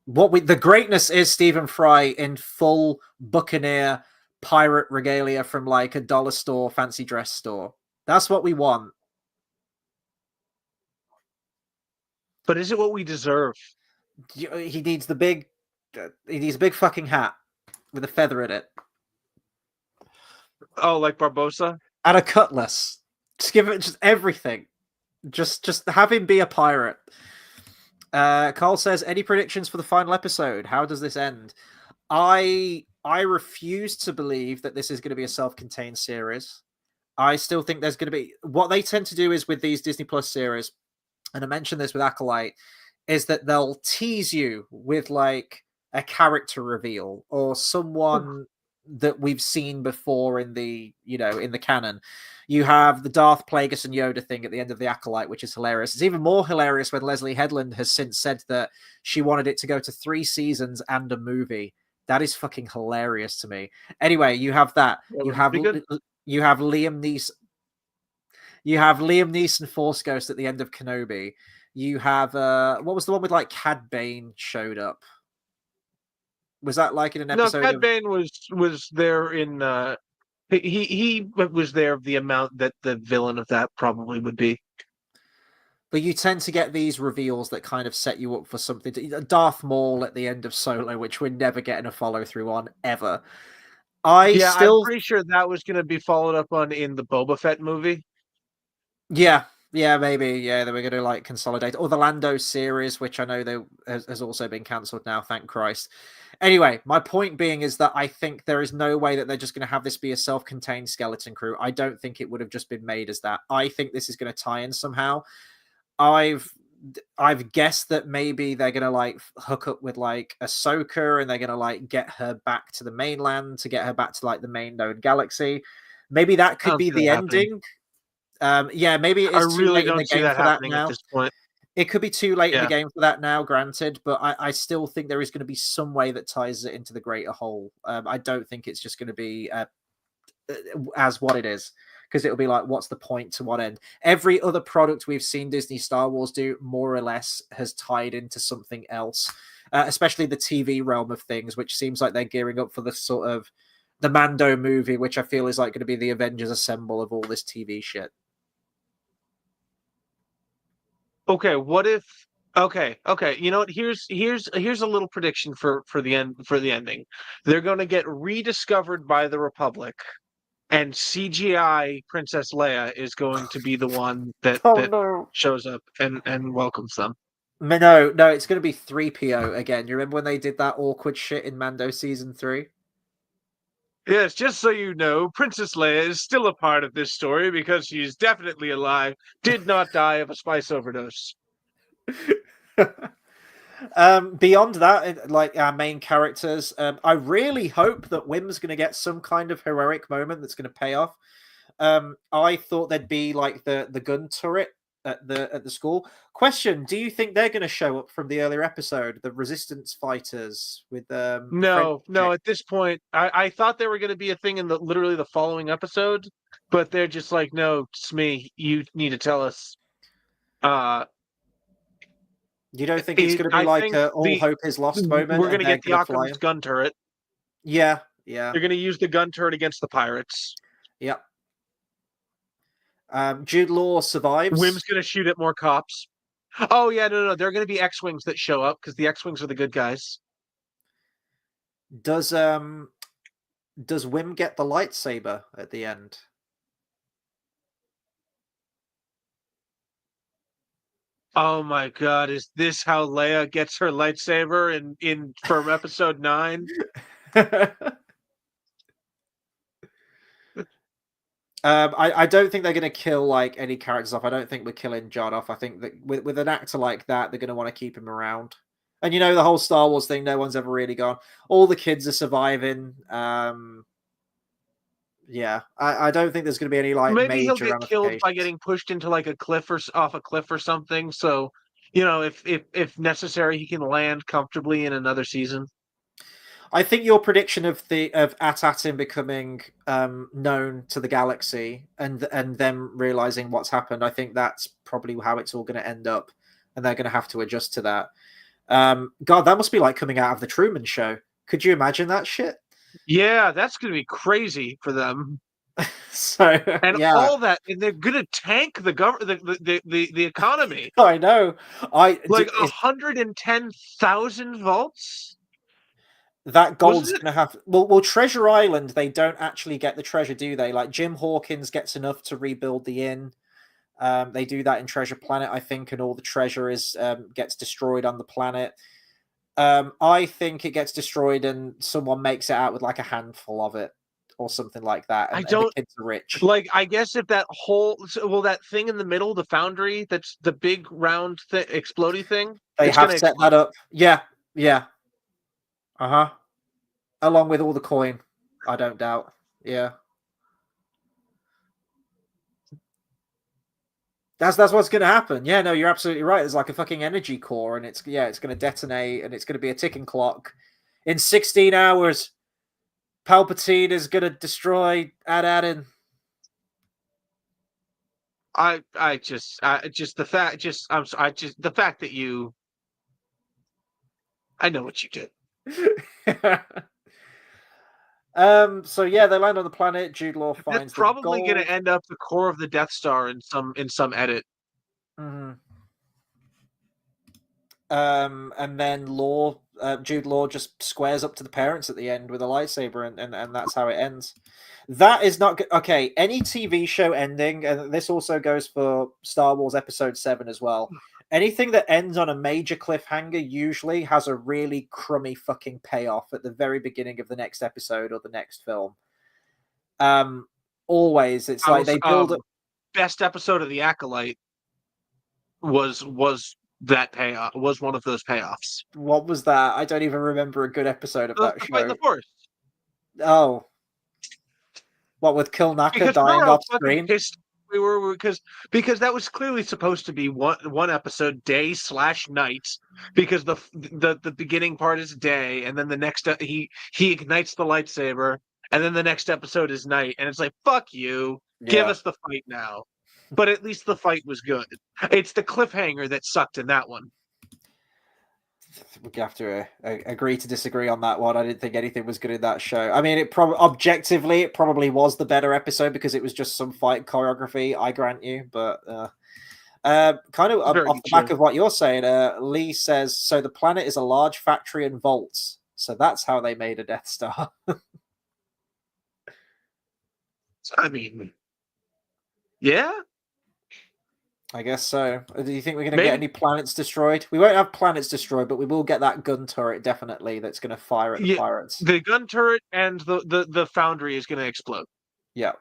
The greatness is Stephen Fry in full buccaneer pirate regalia from like a dollar store, fancy dress store. That's what we want. But is it what we deserve? He needs the big, he needs a big fucking hat with a feather in it Oh, like Barbosa? and a cutlass. Just give it just everything. Just have him be a pirate. Carl says, any predictions for the final episode? How does this end? I refuse to believe that this is going to be a self-contained series. I still think there's going to be, what they tend to do is with these Disney Plus series, and I mentioned this with Acolyte, is that they'll tease you with like a character reveal or someone that we've seen before in the in the canon. You have the Darth Plagueis and Yoda thing at the end of the Acolyte, which is hilarious. It's even more hilarious when Leslie Headland has since said that she wanted it to go to 3 seasons and a movie. That is fucking hilarious to me. Anyway, you have that. That would be pretty good. You have Liam Neeson. You have Liam Neeson Force Ghost at the end of Kenobi. You have what was the one with like Cad Bane showed up? Was that like in an No, episode Cad of? Bane was there in he was there the amount that the villain of that probably would be. But you tend to get these reveals that kind of set you up for something. Darth Maul at the end of Solo, which we're never getting a follow through on ever. I Yeah, I'm still, pretty sure that was going to be followed up on in the Boba Fett movie. yeah, yeah, maybe, yeah, they were going to like consolidate, or the Lando series, which I know has also been cancelled now. Thank Christ. Anyway, my point being is that I think there is no way that they're just going to have this be a self-contained skeleton crew. I don't think it would have just been made as that. I think this is going to tie in somehow. I've I've guessed that maybe they're gonna like hook up with like Ahsoka and they're gonna like get her back to the mainland to get her back to like the main known galaxy. Maybe that I could don't be see that the happening. ending. Yeah, maybe it I is too really late in the don't see game that for that happening at now. this point. It could be too late in the Yeah. game for that now, granted, but I still think there is going to be some way that ties it into the greater whole. I don't think it's just going to be as what it is, because it'll be like, what's the point to what end? Every other product we've seen Disney Star Wars do more or less has tied into something else, especially the TV realm of things, which seems like they're gearing up for the sort of the Mando movie, which I feel is like going to be the Avengers Assemble of all this TV shit. Okay, what if okay, you know what? Here's a little prediction for the ending. They're going to get rediscovered by the Republic, and CGI Princess Leia is going to be the one Oh that no. shows up and welcomes them. No, no, it's going to be 3PO again. You remember when they did that awkward shit in Mando season 3? Yes, just so you know, Princess Leia is still a part of this story because she's definitely alive, did not die of a spice overdose. Beyond that, like our main characters, I really hope that Wim's going to get some kind of heroic moment that's going to pay off. I thought there'd be like the gun turret at the school. Question: do you think they're going to show up from the earlier episode, the Resistance fighters with French No, no, chick? at this point, I thought they were going to be a thing in the literally the following episode, but they're just like, no, Smee, you need to tell us. Uh, You don't think it's going to be like a all hope is lost moment? We're going to get the going to fly Occam's gun turret. Yeah. They're going to use the gun turret against the pirates. Yep. Jude Law survives. Wim's going to shoot at more cops. Oh yeah, no, they're going to be X-wings that show up because the X-wings are the good guys. Does Wim get the lightsaber at the end? Oh my god, is this how Leia gets her lightsaber from episode 9? I don't think they're going to kill like any characters off. I don't think we're killing John off. I think that with an actor like that, they're going to want to keep him around. And you know the whole Star Wars thing, no one's ever really gone. All the kids are surviving. Yeah, I don't think there's going to be any like maybe he'll major get killed by getting pushed into like a cliff or off a cliff or something. So, you know, if necessary, he can land comfortably in another season. I think your prediction of AT-ATing becoming known to the galaxy and them realizing what's happened, I think that's probably how it's all going to end up, and they're going to have to adjust to that. God, that must be like coming out of the Truman Show. Could you imagine that shit? Yeah, that's going to be crazy for them. So and yeah, all that, and they're going to tank the economy. I know. Like 110,000 volts. That gold's going to have... Well, Treasure Island, they don't actually get the treasure, do they? Like, Jim Hawkins gets enough to rebuild the inn. They do that in Treasure Planet, I think, and all the treasure gets destroyed on the planet. I think it gets destroyed and someone makes it out with, like, a handful of it or something like that, and the kids are rich. Like, I guess if that that thing in the middle, the foundry, that's the big round explodey thing, they have set that up. Yeah. Along with all the coin, I don't doubt. Yeah. That's what's going to happen. Yeah, no, you're absolutely right. There's like a fucking energy core, and it's going to detonate, and it's going to be a ticking clock. In 16 hours, Palpatine is going to destroy AT-ATing. The fact that you... I know what you did. So yeah, they land on the planet. Jude Law finds it's probably going to end up the core of the Death Star in some edit. Mm-hmm. And then Jude Law just squares up to the parents at the end with a lightsaber, and that's how it ends. That is not good. Okay, any TV show ending, and this also goes for Star Wars Episode 7 as well. Anything that ends on a major cliffhanger usually has a really crummy fucking payoff at the very beginning of the next episode or the next film. Always, it's like they build best episode of The Acolyte was that payoff, was one of those payoffs. What was that? I don't even remember a good episode of that show. Fight in the Forest. Oh. What, with Kilnaka dying off screen? We were because that was clearly supposed to be one episode, day/night, because the beginning part is day, and then the next he ignites the lightsaber, and then the next episode is night, and it's like, fuck you, give us the fight now. But at least the fight was good. It's the cliffhanger that sucked in that one. We have to agree to disagree on that one. I didn't think anything was good in that show. I mean, objectively, it probably was the better episode because it was just some fight choreography, I grant you. But kind of off the back of what you're saying, Lee says, so the planet is a large factory and vaults. So that's how they made a Death Star. I mean, yeah. I guess so. Do you think we're going to get any planets destroyed? We won't have planets destroyed, but we will get that gun turret, definitely, that's going to fire at the pirates. The gun turret and the foundry is going to explode. Yeah.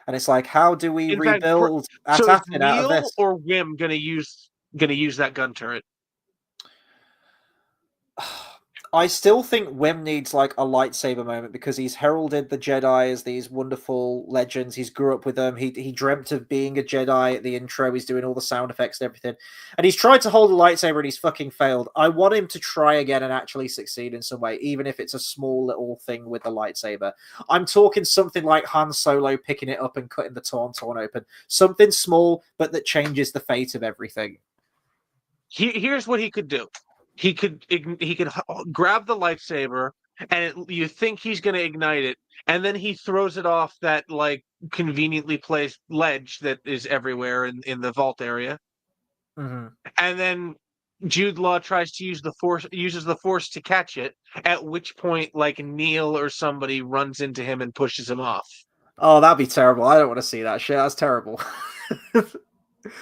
And it's like, how do we rebuild AT-ATing out of this? Or Wim going to use that gun turret? I still think Wim needs like a lightsaber moment because he's heralded the Jedi as these wonderful legends. He's grew up with them. He dreamt of being a Jedi at the intro. He's doing all the sound effects and everything. And he's tried to hold a lightsaber and he's fucking failed. I want him to try again and actually succeed in some way, even if it's a small little thing with the lightsaber. I'm talking something like Han Solo picking it up and cutting the Tauntaun open. Something small, but that changes the fate of everything. Here's what he could do. He could grab the lightsaber, and you think he's going to ignite it, and then he throws it off that like conveniently placed ledge that is everywhere in the vault area, Mhm. and then Jude Law tries to uses the force to catch it. At which point, like Neil or somebody runs into him and pushes him off. Oh, that'd be terrible. I don't want to see that shit. That's terrible.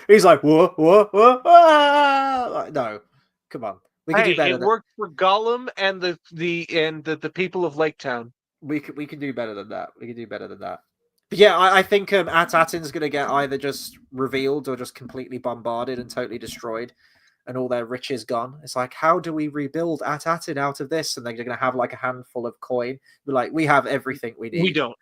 He's like, whoa, whoa, whoa, ah! Like, no, come on. We could do Hey, better it than worked for Gollum and the people of Lake Town. we could do better than that. We could do better than that. But yeah, I think At-Atin's gonna get either just revealed or just completely bombarded and totally destroyed, and all their riches gone. It's like, how do we rebuild At-Atin out of this? And they're gonna have like a handful of coin. We're like, we have everything we need. We don't.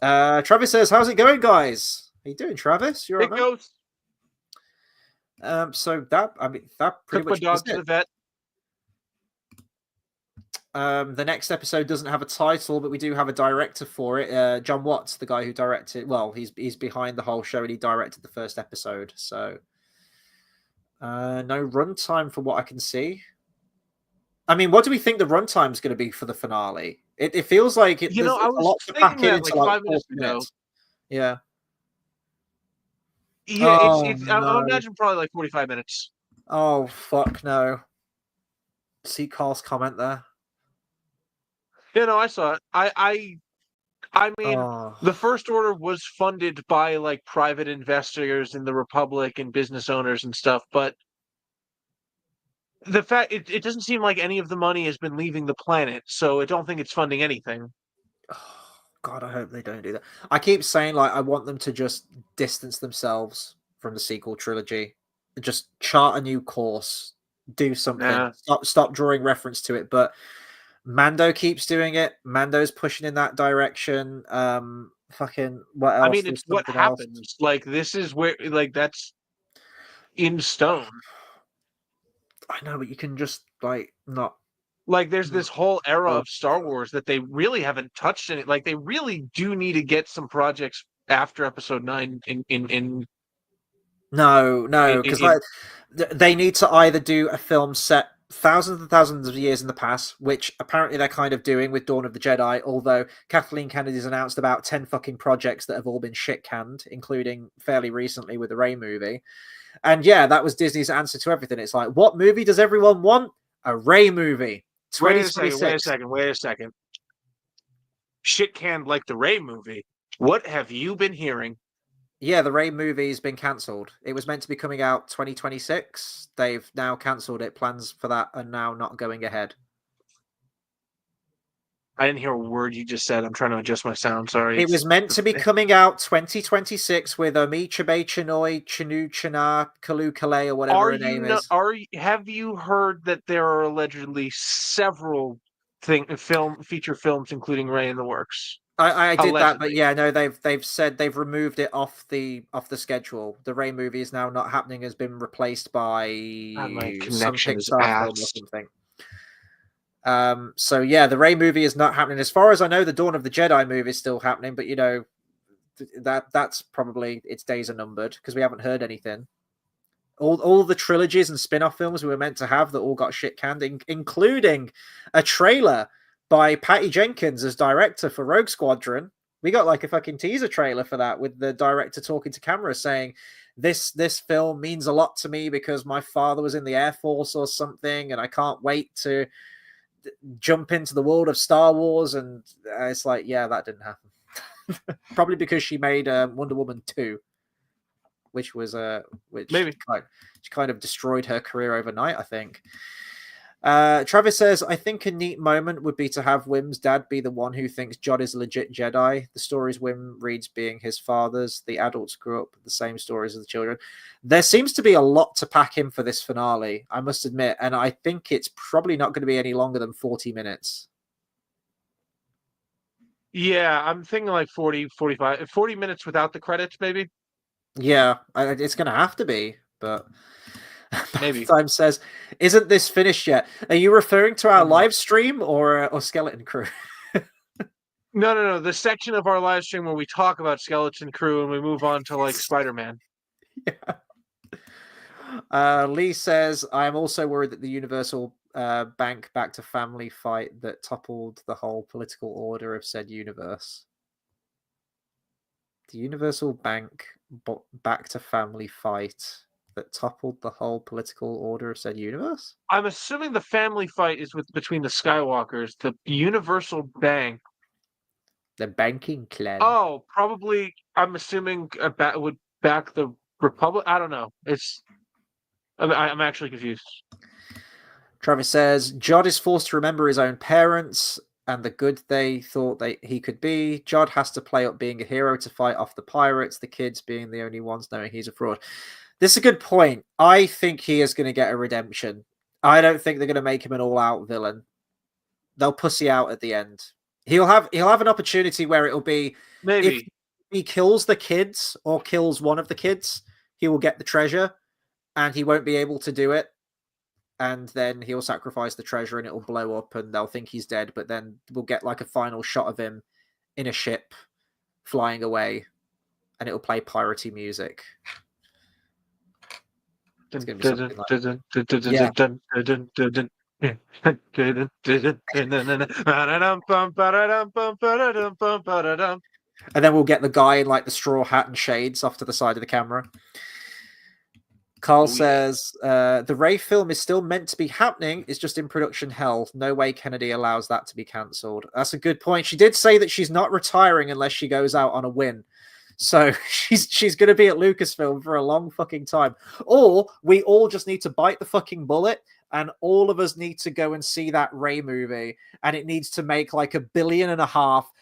Travis says, "How's it going, guys? How you doing, Travis? You're It right, goes. So that that pretty Took my much dog is to the it. vet. The next episode doesn't have a title, but we do have a director for it. John Watts, the guy who directed. Well, he's behind the whole show, and he directed the first episode. So, no runtime for what I can see. I mean, what do we think the runtime is going to be for the finale? It feels like You know, I it's a was lot to thinking pack that into like like 5 minutes 40 ago. minutes. Yeah. Yeah, Oh I no. imagine probably like 45 minutes. Oh fuck no. See Carl's comment there. You know, I saw it. I mean, Oh. the First Order was funded by like private investors in the Republic and business owners and stuff, but the fact it doesn't seem like any of the money has been leaving the planet, so I don't think it's funding anything. God, I hope they don't do that. I keep saying like I want them to just distance themselves from the sequel trilogy, just chart a new course, do something. Nah. Stop drawing reference to it. But Mando keeps doing it. Mando's pushing in that direction. Fucking what else? I mean, There's it's what something else. happens. Like this is where like that's in stone. I know, but you can just like not. Like there's this whole era Oh, of Star Wars that they really haven't touched in it. Like they really do need to get some projects after Episode 9 no, because in like they need to either do a film set thousands and thousands of years in the past, which apparently they're kind of doing with Dawn of the Jedi. Although Kathleen Kennedy's announced about 10 fucking projects that have all been shit canned, including fairly recently with the Rey movie. And yeah, that was Disney's answer to everything. It's like, what movie does everyone want? A Rey movie. Wait a second, 2026. wait a second. Shit canned like the Rey movie. What have you been hearing? Yeah, the Rey movie's been cancelled. It was meant to be coming out 2026. They've now cancelled it. Plans for that are now not going ahead. I didn't hear a word you just said. I'm trying to adjust my sound. Sorry. It was meant to be coming out 2026 with Omi Chabe Chinoy Chinu Chana Kalu Kale or whatever her name is. Have you heard that there are allegedly several feature films, including Rey, in the works? I did Allegedly. that, but yeah, no, they've said they've removed it off the schedule. The Rey movie is now not happening. Has been replaced by My some connection is Pixar film or ass. something. So yeah, the Rey movie is not happening. As far as I know, the Dawn of the Jedi movie is still happening, but you know that's probably its days are numbered because we haven't heard anything. All the trilogies and spin-off films we were meant to have that all got shit canned, including a trailer by Patty Jenkins as director for Rogue Squadron. We got like a fucking teaser trailer for that with the director talking to camera saying, this film means a lot to me because my father was in the Air Force or something, and I can't wait to jump into the world of Star Wars. And it's like, yeah, that didn't happen. Probably because she made Wonder Woman 2, which was which Maybe. kind of destroyed her career overnight, I think. Travis says, I think a neat moment would be to have Wim's dad be the one who thinks Jod is a legit Jedi. The stories Wim reads being his father's. The adults grew up with the same stories as the children. There seems to be a lot to pack in for this finale, I must admit, and I think it's probably not going to be any longer than 40 minutes. Yeah, I'm thinking like 40, 45, 40 minutes without the credits, maybe. Yeah, it's going to have to be, but... Maybe. Time says, isn't this finished yet? Are you referring to our live stream or Skeleton Crew? No. The section of our live stream where we talk about Skeleton Crew and we move on to like Spider-Man. Yeah. Lee says, I am also worried that the Universal Bank back to family fight that toppled the whole political order of said universe. The Universal Bank back to family fight that toppled the whole political order of said universe? I'm assuming the family fight is between the Skywalkers. The Universal Bank. The banking clan. Oh, probably. I'm assuming would back the Republic. I don't know. I'm actually confused. Travis says, Jod is forced to remember his own parents and the good they thought he could be. Jod has to play up being a hero to fight off the pirates, the kids being the only ones knowing he's a fraud. This is a good point. I think he is going to get a redemption. I don't think they're going to make him an all-out villain. They'll pussy out at the end. He'll have an opportunity where it'll be maybe if he kills the kids or kills one of the kids, he will get the treasure, and he won't be able to do it. And then he'll sacrifice the treasure and it'll blow up and they'll think he's dead, but then we'll get like a final shot of him in a ship flying away and it'll play piratey music. It's going to be something like that. And then we'll get the guy in like the straw hat and shades off to the side of the camera. Carl says, the Ray film is still meant to be happening. It's just in production hell. No way Kennedy allows that to be cancelled. That's a good point. She did say that she's not retiring unless she goes out on a win. So she's going to be at Lucasfilm for a long fucking time. Or we all just need to bite the fucking bullet and all of us need to go and see that Ray movie. And it needs to make like $1.5 billion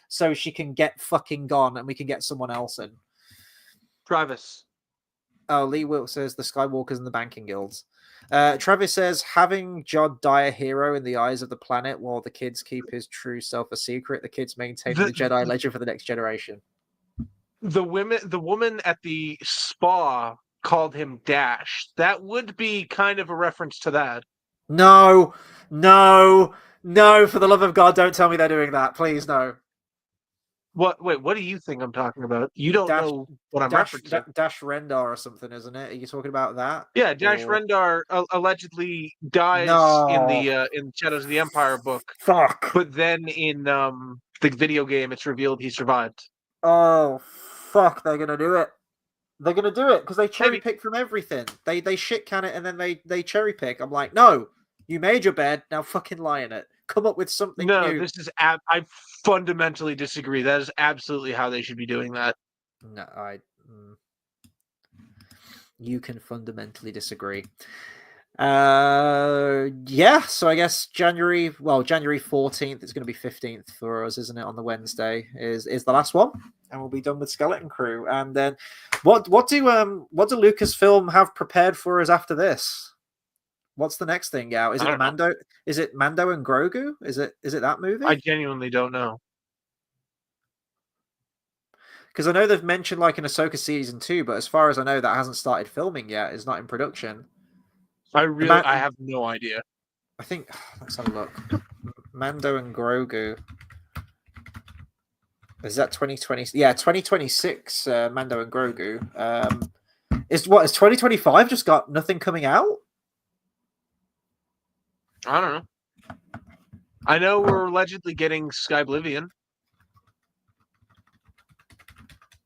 so she can get fucking gone and we can get someone else in. Travis. Oh, Lee Wilk says the Skywalkers and the banking guilds. Travis says having Jod die a hero in the eyes of the planet while the kids keep his true self a secret. The kids maintain the Jedi legend for the next generation. The woman at the spa called him Dash. That would be kind of a reference to that. No, for the love of God, don't tell me they're doing that. Please, no. What? Wait, what do you think I'm talking about? You don't know what I'm referencing. Dash Rendar or something, isn't it? Are you talking about that? Yeah, Dash Rendar allegedly dies in the in Shadows of the Empire book. Fuck. But then in the video game, it's revealed he survived. Oh, fuck! They're gonna do it. They're gonna do it because they cherry pick from everything. They shit can it and then they cherry pick. I'm like, no, you made your bed, now fucking lie in it. Come up with something new. No, this is I fundamentally disagree. That is absolutely how they should be doing that. No, you can fundamentally disagree. Yeah, so I guess January 14th, it's going to be 15th for us, isn't it? On the Wednesday is the last one, and we'll be done with Skeleton Crew. And then what do Lucasfilm have prepared for us after this? What's the next thing out? Is it Mando? Is it Mando and Grogu? Is it that movie? I genuinely don't know. Because I know they've mentioned like an Ahsoka season 2, but as far as I know, that hasn't started filming yet. It's not in production. I have no idea. I think let's have a look. Mando and Grogu. Is that 2020? Yeah, 2026. Mando and Grogu. Is 2025 just got nothing coming out? I don't know. I know we're allegedly getting Skyblivion.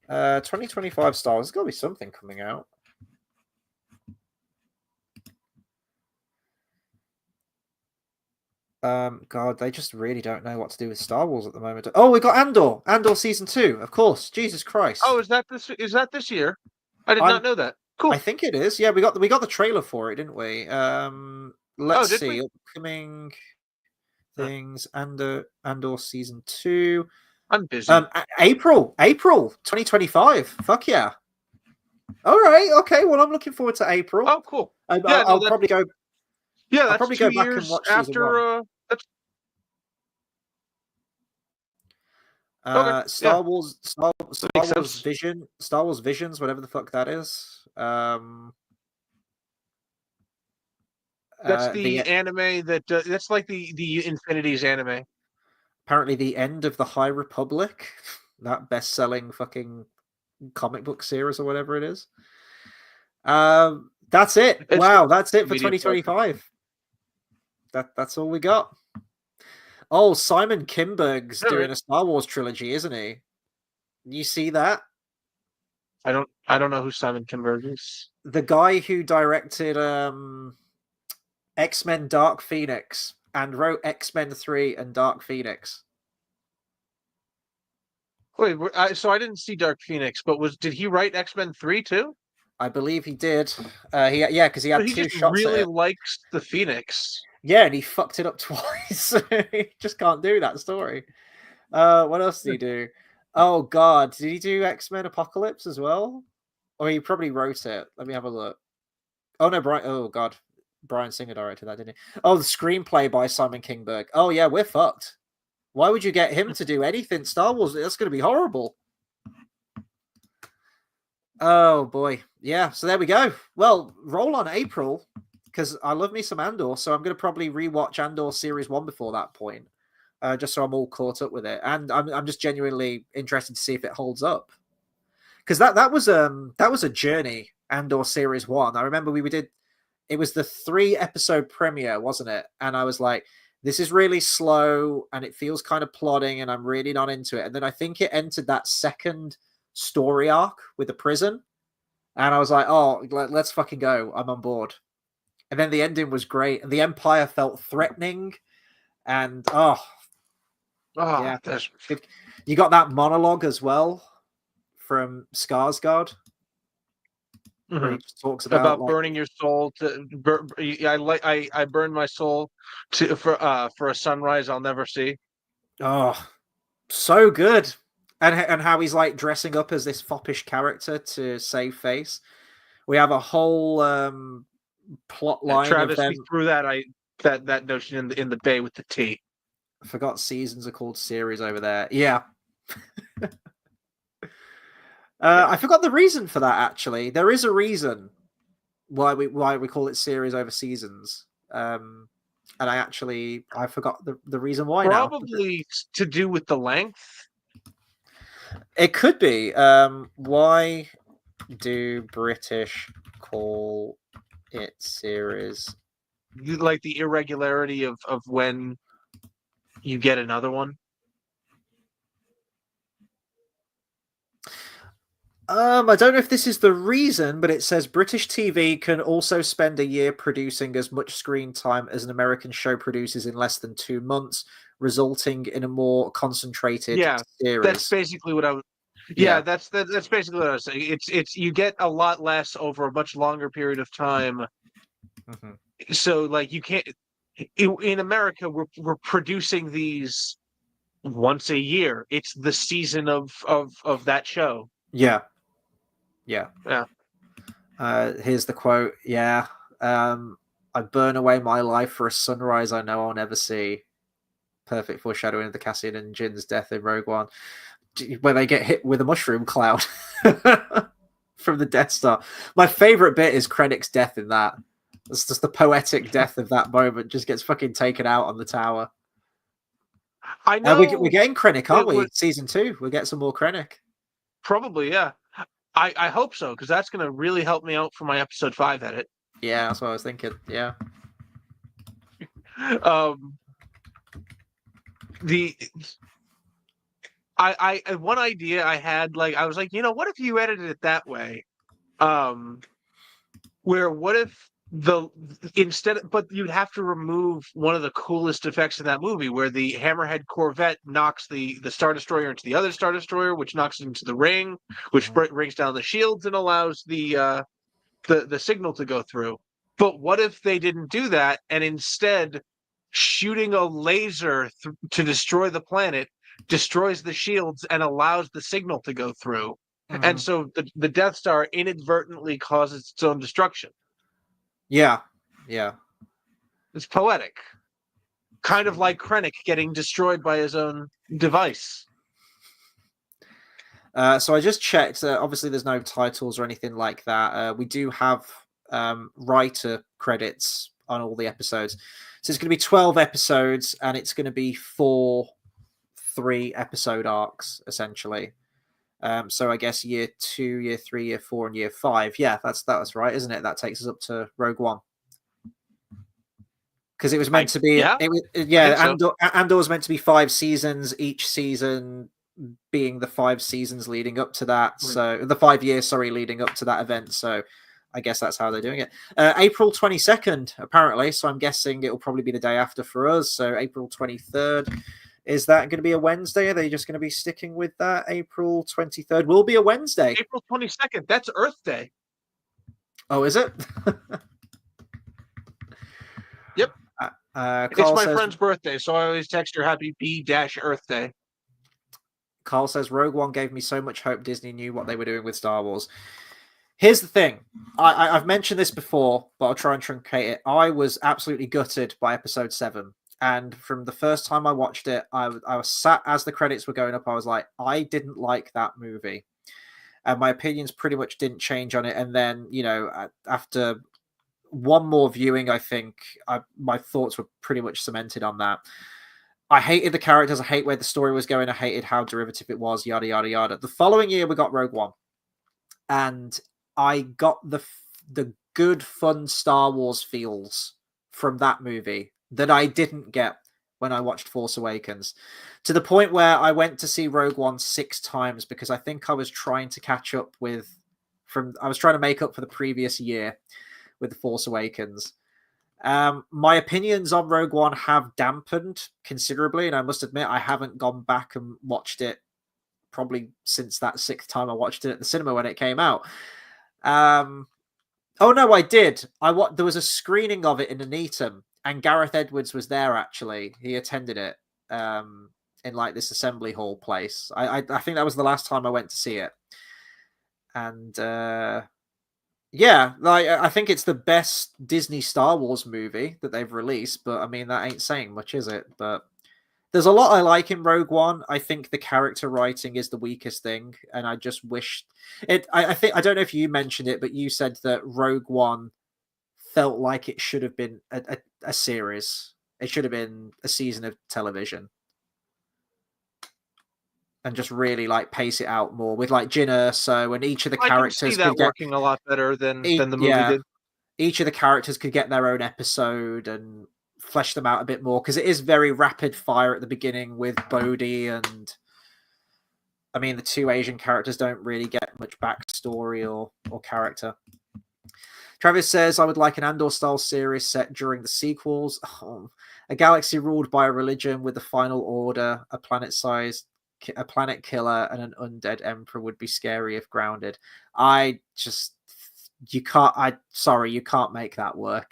2025 Star Wars. There's got to be something coming out. God, they just really don't know what to do with Star Wars at the moment. Oh, we got Andor season 2, of course. Jesus Christ. Oh, is that this year? I did not know that. Cool. I think it is. Yeah, we got the trailer for it, didn't we? Let's see. Upcoming things. Andor season 2. I'm busy. April 2025. Fuck yeah. All right. Okay. Well, I'm looking forward to April. Oh, cool. I'll probably go. Yeah, that's I'll probably 2 go back years and watch after. Star Wars Vision, Star Wars Visions, whatever the fuck that is. That's the anime that's like the Infinities anime. Apparently, the end of the High Republic, that best-selling fucking comic book series or whatever it is. That's it. It's Wow, that's it for media part. 2025. That's all we got. Oh, Simon Kinberg's All right. doing a Star Wars trilogy, isn't he? You see that? I don't know who Simon Kinberg is. The guy who directed X-Men Dark Phoenix and wrote X-Men 3 and Dark Phoenix. Wait, so I didn't see Dark Phoenix, but did he write X-Men 3 too? I believe he did. Yeah, because he So had he two just shots at really it. likes the Phoenix. Yeah, and he fucked it up twice. He just can't do that story. What else did he do? Oh God, did he do X-Men Apocalypse as well? Or he probably wrote it. Let me have a look. Oh no, Brian. Oh God, Brian Singer directed that, didn't he? Oh, the screenplay by Simon Kinberg. Oh yeah, we're fucked. Why would you get him to do anything Star Wars? That's going to be horrible. Oh boy, yeah. So there we go. Well, roll on April because I love me some Andor. So I'm going to probably rewatch Andor Series 1 before that point, just so I'm all caught up with it. And I'm just genuinely interested to see if it holds up because that was a journey. Andor Series 1. I remember we did. It was the 3-episode premiere, wasn't it? And I was like, this is really slow and it feels kind of plodding, and I'm really not into it. And then I think it entered that second story arc with the prison. And I was like, oh, let's fucking go. I'm on board. And then the ending was great. And the Empire felt threatening. And, yeah. You got that monologue as well from Skarsgård. Where he just talks about like, burning your soul to I burned my soul for a sunrise I'll never see. oh, so good. And how he's like dressing up as this foppish character to save face. We have a whole plot line Travis, of them. we threw that notion in the bay with the tea. I forgot seasons are called series over there. Yeah. I forgot the reason for that. Actually, there is a reason why we call it series over seasons. And I forgot the reason why now. Probably to do with the length. It could be. Why do British call it series? Like the irregularity of when you get another one. I don't know if this is the reason, but it says British TV can also spend a year producing as much screen time as an American show produces in less than 2 months, resulting in a more concentrated series. That's basically what I was. Yeah, that's basically what I was saying. It's you get a lot less over a much longer period of time. Mm-hmm. So like you can't in America we're producing these once a year. It's the season of that show. Yeah. Here's the quote. Yeah. I burn away my life for a sunrise I know I'll never see. Perfect foreshadowing of the Cassian and Jin's death in Rogue One, where they get hit with a mushroom cloud from the Death Star. My favorite bit is Krennic's death in that. It's just the poetic death of that moment. Just gets fucking taken out on the tower. I know we're getting Krennic, aren't we? Season 2, we'll get some more Krennic. Probably, yeah. I hope so, because that's going to really help me out for my episode 5 edit. Yeah, that's what I was thinking. Yeah. One idea I had, like, I was like, what if you edited it that way? Where what if but you'd have to remove one of the coolest effects in that movie, where the Hammerhead Corvette knocks the Star Destroyer into the other Star Destroyer, which knocks it into the ring, which brings down the shields and allows the signal to go through. But what if they didn't do that, and instead shooting a laser to destroy the planet destroys the shields and allows the signal to go through? Mm-hmm. And so the Death Star inadvertently causes its own destruction. Yeah. It's poetic. Kind of like Krennic getting destroyed by his own device. So I just checked. Obviously, there's no titles or anything like that. We do have writer credits on all the episodes. So it's going to be 12 episodes, and it's going to be 4 3-episode arcs, essentially. So I guess year 2, year 3, year 4, and year 5. Yeah, that's right, isn't it? That takes us up to Rogue One. Because it was meant to be, yeah, Andor was meant to be 5 seasons, each season being the 5 seasons leading up to that. So the 5 years, sorry, leading up to that event. So I guess that's how they're doing it. April 22nd, apparently. So I'm guessing it'll probably be the day after for us. So April 23rd. Is that going to be a Wednesday? Are they just going to be sticking with that? April 23rd will be a Wednesday. April 22nd. That's Earth Day. Oh, is it? Yep. Carl it's my says, friend's birthday, so I always text her happy B-Earth Day. Carl says, Rogue One gave me so much hope Disney knew what they were doing with Star Wars. Here's the thing. I've mentioned this before, but I'll try and truncate it. I was absolutely gutted by episode 7. And from the first time I watched it, I was sat as the credits were going up. I was like, I didn't like that movie. And my opinions pretty much didn't change on it. And then, after one more viewing, I think my thoughts were pretty much cemented on that. I hated the characters. I hate where the story was going. I hated how derivative it was, yada, yada, yada. The following year, we got Rogue One. And I got the good, fun Star Wars feels from that movie that I didn't get when I watched Force Awakens. To the point where I went to see Rogue One 6 times because I think I was trying to catch up I was trying to make up for the previous year with The Force Awakens. My opinions on Rogue One have dampened considerably, and I must admit I haven't gone back and watched it probably since that 6th time I watched it at the cinema when it came out. Oh no, I did. There was a screening of it in Nuneaton, and Gareth Edwards was there. Actually, he attended it in like this assembly hall place. I think that was the last time I went to see it, and yeah, like I think it's the best Disney Star Wars movie that they've released. But I mean, that ain't saying much, is it? But there's a lot I like in Rogue One. I think the character writing is the weakest thing, and I just wish it. I think I don't know if you mentioned it, but you said that Rogue One felt like it should have been a series. It should have been a season of television, and just really like pace it out more with like Jyn Erso and each of the characters. I can see that working a lot better than the movie did. Each of the characters could get their own episode and flesh them out a bit more, because it is very rapid fire at the beginning with Bodhi, and I mean the 2 Asian characters don't really get much backstory or character. Travis says, I would like an Andor-style series set during the sequels. A galaxy ruled by a religion with the Final Order, a planet killer, and an undead emperor would be scary if grounded. You can't make that work.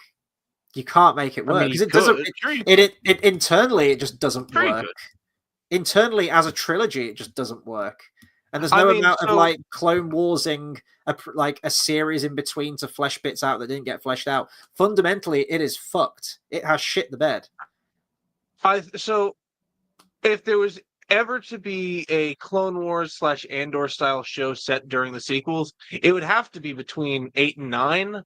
You can't make it work because it doesn't. It internally it just doesn't work. Internally, as a trilogy, it just doesn't work. And there's no amount of like Clone Warsing a series in between to flesh bits out that didn't get fleshed out. Fundamentally, it is fucked. It has shit the bed. So if there was ever to be a Clone Wars / Andor style show set during the sequels, it would have to be between 8 and 9.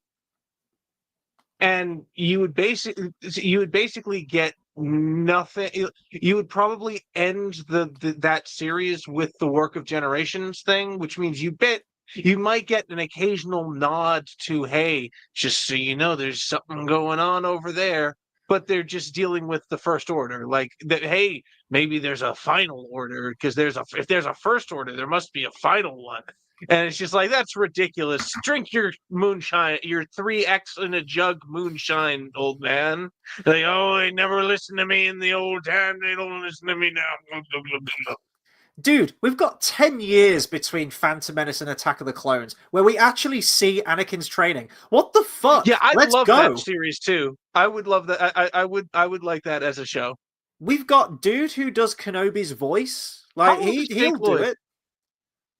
And you would basically get nothing. You would probably end that series with the Work of Generations thing, which means you might get an occasional nod to, hey, just so you know, there's something going on over there. But they're just dealing with the First Order, like that. Hey, maybe there's a final order because if there's a First Order, there must be a final one. And it's just like, that's ridiculous. Drink your moonshine, your 3X in a jug moonshine, old man. Like, oh, they never listened to me in the old time. They don't listen to me now. Dude, we've got 10 years between Phantom Menace and Attack of the Clones where we actually see Anakin's training. What the fuck? Yeah, I love go. that series too. I would love that. I would like that as a show. We've got dude who does Kenobi's voice. Like he'll do it.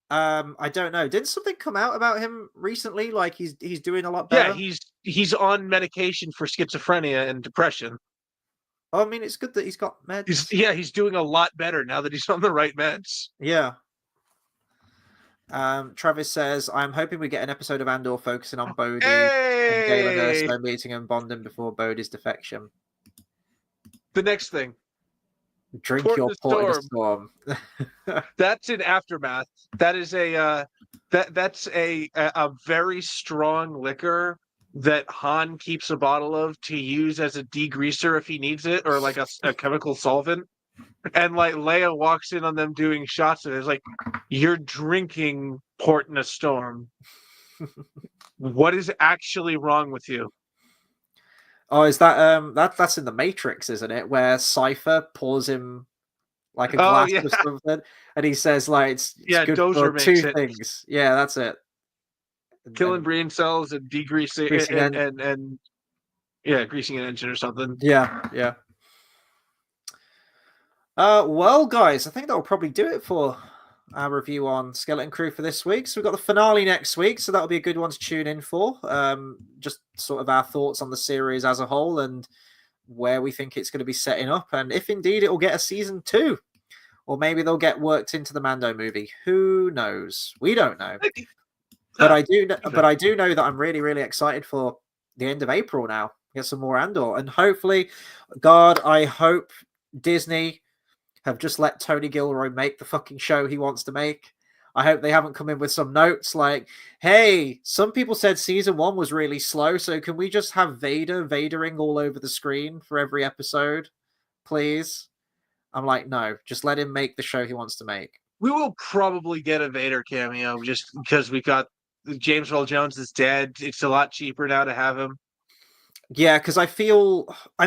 I don't know. Didn't something come out about him recently? Like he's doing a lot better. Yeah, he's on medication for schizophrenia and depression. Oh, I mean, it's good that he's got meds. He's doing a lot better now that he's on the right meds. Yeah. Travis says, I'm hoping we get an episode of Andor focusing on Bodhi and Galen Erso meeting and bonding before Bodhi's defection. The next thing. Drink Port in your the port in a storm. storm. That's in Aftermath. That is that's a very strong liquor that Han keeps a bottle of to use as a degreaser if he needs it, or like a chemical solvent. And like Leia walks in on them doing shots, and it's like, "You're drinking Port in a Storm. What is actually wrong with you?" Oh, is that that's in the Matrix, isn't it? Where Cypher pours him like a Oh glass yeah, of something, and he says like it's yeah. good for Dozer makes two it, things. Yeah, that's it. killing And brain cells and degreasing greasing end. and yeah, greasing an engine or something. Yeah, yeah. Well, guys, I think that will probably do it for our review on Skeleton Crew for this week. So we've got the finale next week, so that'll be a good one to tune in for. Just sort of our thoughts on the series as a whole and where we think it's going to be setting up, and if indeed it will get a season 2, or maybe they'll get worked into the Mando movie. Who knows? We don't know. But I do. But I do know that I'm really, really excited for the end of April now. Get some more Andor, and hopefully, God, I hope Disney have just let Tony Gilroy make the fucking show he wants to make. I hope they haven't come in with some notes like, hey, some people said season 1 was really slow, so can we just have Vadering all over the screen for every episode, please? I'm like, no, just let him make the show he wants to make. We will probably get a Vader cameo just because we got James Earl Jones is dead. It's a lot cheaper now to have him. Yeah, because I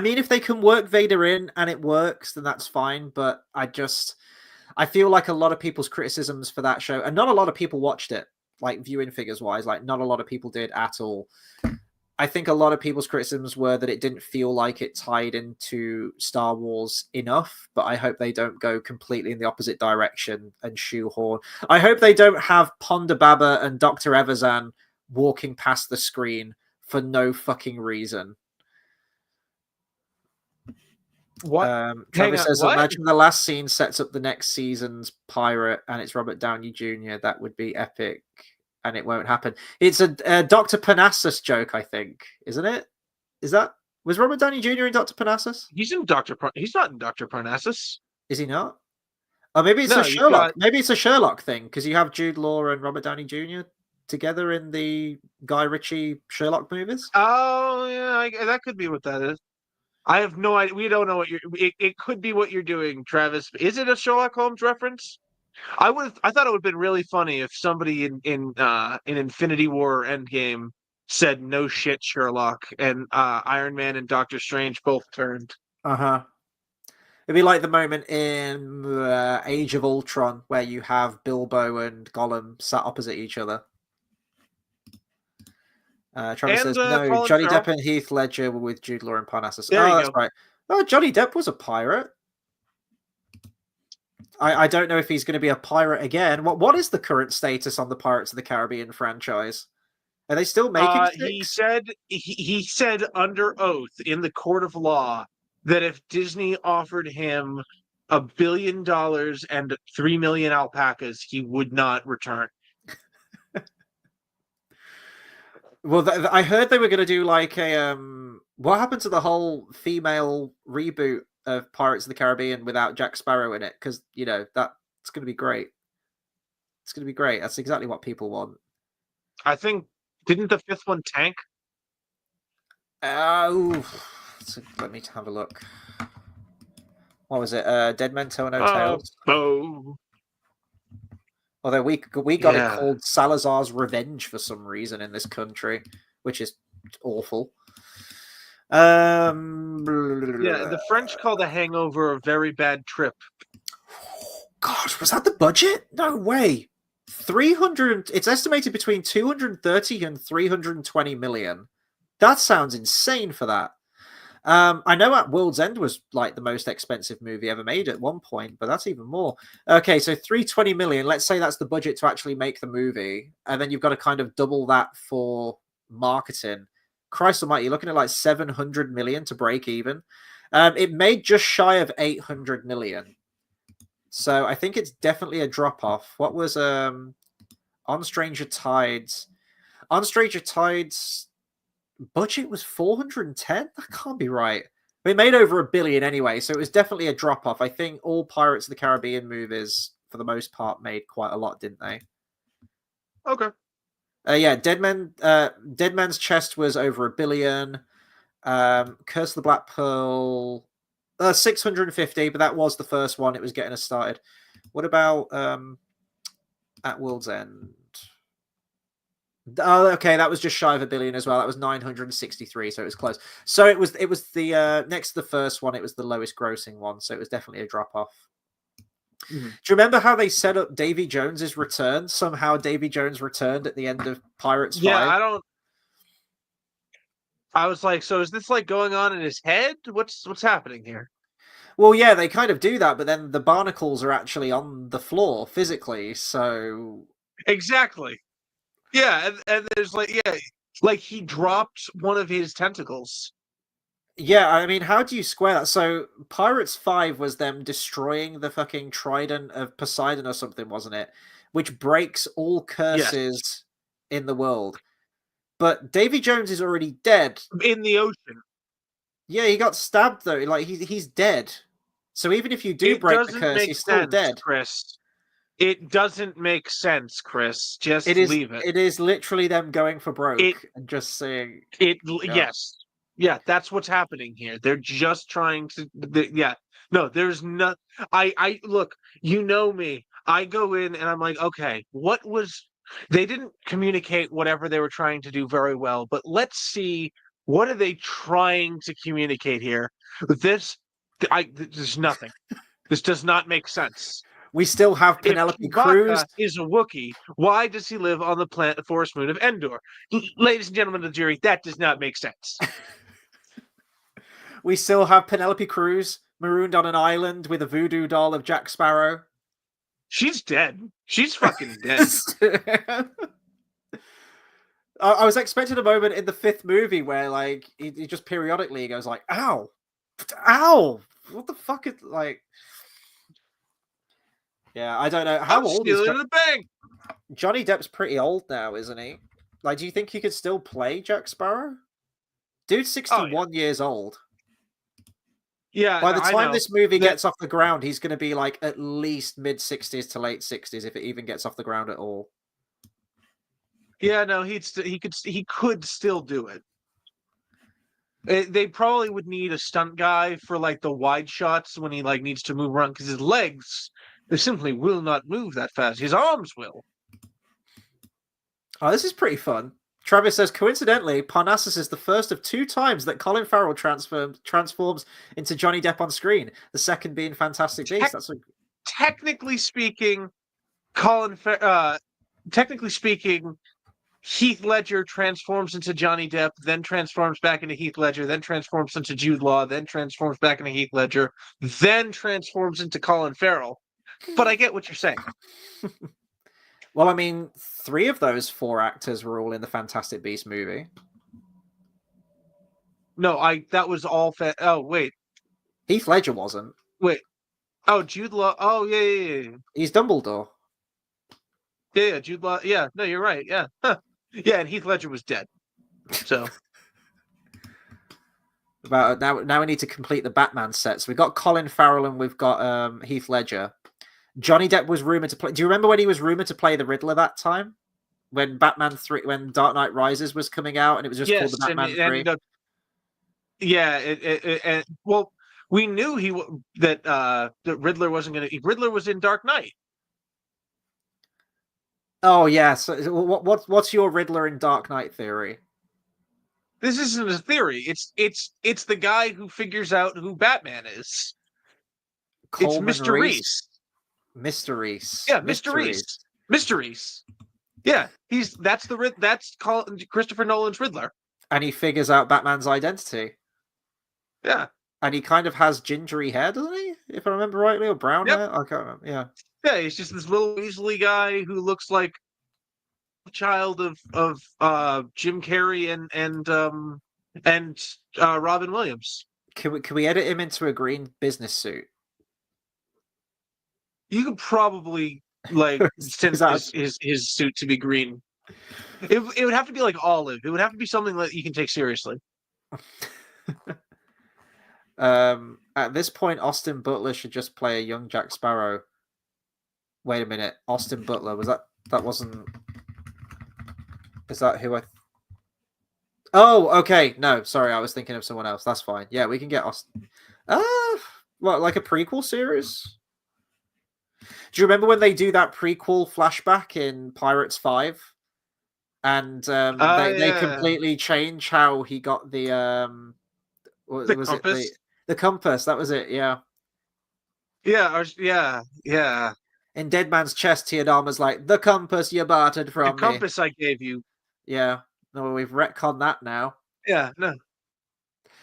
mean, if they can work Vader in and it works, then that's fine. But I feel like a lot of people's criticisms for that show, and not a lot of people watched it, like viewing figures wise, like not a lot of people did at all. I think a lot of people's criticisms were that it didn't feel like it tied into Star Wars enough, but I hope they don't go completely in the opposite direction and shoehorn. I hope they don't have Ponda Baba and Dr. Evazan walking past the screen for no fucking reason. What? Trevor says, what? imagine the last scene sets up the next season's pirate and it's Robert Downey Jr. That would be epic, and it won't happen. It's a Dr. Panassus joke, I think, isn't it? Was Robert Downey Jr. in Dr. Panassus? He's not in Dr. Parnassus. Is he not? Or maybe it's No, a Sherlock. Maybe it's a Sherlock thing because you have Jude Law and Robert Downey Jr. together in the Guy Ritchie Sherlock movies. Oh yeah, that could be what that is. I have no idea. We don't know what it could be what you're doing, Travis. Is it a Sherlock Holmes reference? I thought it would have been really funny if somebody in Infinity War Endgame said no shit Sherlock, and Iron Man and Doctor Strange both turned. Uh-huh. It'd be like the moment in Age of Ultron where you have Bilbo and Gollum sat opposite each other. Trevor says, no, Colin Johnny Farrell. Depp and Heath Ledger were with Jude Law and Parnassus. There you that's go. right. Oh, Johnny Depp was a pirate. I don't know if he's going to be a pirate again. What is the current status on the Pirates of the Caribbean franchise? Are they still making six? He said under oath in the court of law that if Disney offered him $1 billion and 3 million alpacas, he would not return. Well, I heard they were going to do like a what happened to the whole female reboot of Pirates of the Caribbean without Jack Sparrow in it? Because that's going to be great. It's going to be great. That's exactly what people want. I think didn't the 5th one tank? So let me have a look. What was it? Dead Men Tell No Tales. Although we got it called Salazar's Revenge for some reason in this country, which is awful. Yeah, the French call The Hangover a very bad trip. God, was that the budget? No way. 300. It's estimated between 230 and 320 million. That sounds insane for that. I know At World's End was like the most expensive movie ever made at one point, but that's even more. Okay, so 320 million. Let's say that's the budget to actually make the movie, and then you've got to kind of double that for marketing. Christ almighty, you're looking at like 700 million to break even. It made just shy of 800 million. So I think it's definitely a drop off. What was On Stranger Tides? On Stranger Tides budget was 410? That can't be right. It made over $1 billion anyway, so it was definitely a drop off. I think all Pirates of the Caribbean movies, for the most part, made quite a lot, didn't they? Okay. Yeah, Dead Man's Chest was over $1 billion. Curse of the Black Pearl, 650, but that was the first one. It was getting us started. What about At World's End? Oh, okay, that was just shy of $1 billion as well. That was 963, so it was close. So it was the next to the first one. It was the lowest grossing one, so it was definitely a drop off. Mm-hmm. Do you remember how they set up Davy Jones's return? Somehow Davy Jones returned at the end of Pirates 5. Yeah, I was like, so is this like going on in his head? What's happening here? Well, yeah, they kind of do that, but then the barnacles are actually on the floor physically, so Exactly. Yeah, and there's like he dropped one of his tentacles. yeah, I mean, how do you square that? So Pirates 5 was them destroying the fucking trident of Poseidon or something, wasn't it? Which breaks all curses in the world. But Davy Jones is already dead. In the ocean. Yeah, he got stabbed though. Like he's dead. So even if you do It break the doesn't curse, make he's still sense, dead. Chris. It doesn't make sense, Chris. Just It is leave it. it is literally them going for broke It and just saying yes. Yeah, that's what's happening here. They're just trying to yeah. No, there's no I look, you know me. I go in and I'm like, okay, what was they didn't communicate whatever they were trying to do very well, but let's see what are they trying to communicate here. This there's nothing. This does not make sense. We still have If Penelope Cruz. Chewbacca is a Wookiee, why does he live on the planet forest moon of Endor? Ladies and gentlemen of the jury, that does not make sense. We still have Penelope Cruz marooned on an island with a voodoo doll of Jack Sparrow. She's dead. She's fucking dead. I was expecting a moment in the 5th movie where, like, he just periodically goes like, "Ow, ow, what the fuck is like?" Yeah, I don't know. How I'm old is stealing the bank. Johnny Depp's pretty old now, isn't he? Like, do you think he could still play Jack Sparrow? Dude's 61 years old. Yeah. By the time this movie gets off the ground, he's going to be like at least mid-60s to late 60s, if it even gets off the ground at all. Yeah, no, he could still do it. They probably would need a stunt guy for like the wide shots when he like needs to move around because his legs they simply will not move that fast. His arms will. Oh, this is pretty fun. Travis says, coincidentally, Parnassus is the first of 2 times that Colin Farrell transforms into Johnny Depp on screen. The second being Fantastic Beasts. Technically speaking, technically speaking, Heath Ledger transforms into Johnny Depp, then transforms back into Heath Ledger, then transforms into Jude Law, then transforms back into Heath Ledger, then transforms into Colin Farrell. But I get what you're saying. Well, I mean, 3 of those 4 actors were all in the Fantastic Beasts movie. No, that was all. Oh, wait. Heath Ledger wasn't. Wait. Oh, Jude Law. Oh, yeah. He's Dumbledore. Yeah, Jude Law. Yeah, no, you're right. Yeah. Huh. Yeah, and Heath Ledger was dead. So. Now we need to complete the Batman sets. We've got Colin Farrell and we've got Heath Ledger. Johnny Depp was rumored to play. Do you remember when he was rumored to play the Riddler that time? When Batman 3, when Dark Knight Rises was coming out, and it was just called the Batman 3. Yeah, well, we knew that Riddler wasn't going to. Riddler was in Dark Knight. Oh yeah. So what's your Riddler in Dark Knight theory? This isn't a theory. It's the guy who figures out who Batman is. Coleman it's Mr. Reese. Mr. Reese. Yeah, Mr. Reese. Mr. Reese. Yeah, that's Christopher Nolan's Riddler. And he figures out Batman's identity. Yeah. And he kind of has gingery hair, doesn't he? If I remember rightly, or brown hair? I can't remember. Yeah. Yeah, he's just this little Weasley guy who looks like a child of Jim Carrey and Robin Williams. Can we edit him into a green business suit? You could probably send his suit to be green. It would have to be like olive. It would have to be something that you can take seriously. At this point, Austin Butler should just play a young Jack Sparrow. Wait a minute, Austin Butler was that wasn't? Is that who I? Oh, okay. No, sorry, I was thinking of someone else. That's fine. Yeah, we can get Austin. What, like a prequel series? Do you remember when they do that prequel flashback in Pirates 5? And they Yeah. completely change how he got the The was compass. it the compass? That was it, yeah. Yeah. In Dead Man's Chest, Teodama's like, the compass you bartered The from me. compass I gave you. Yeah. No, we've retconned that now. Yeah, no.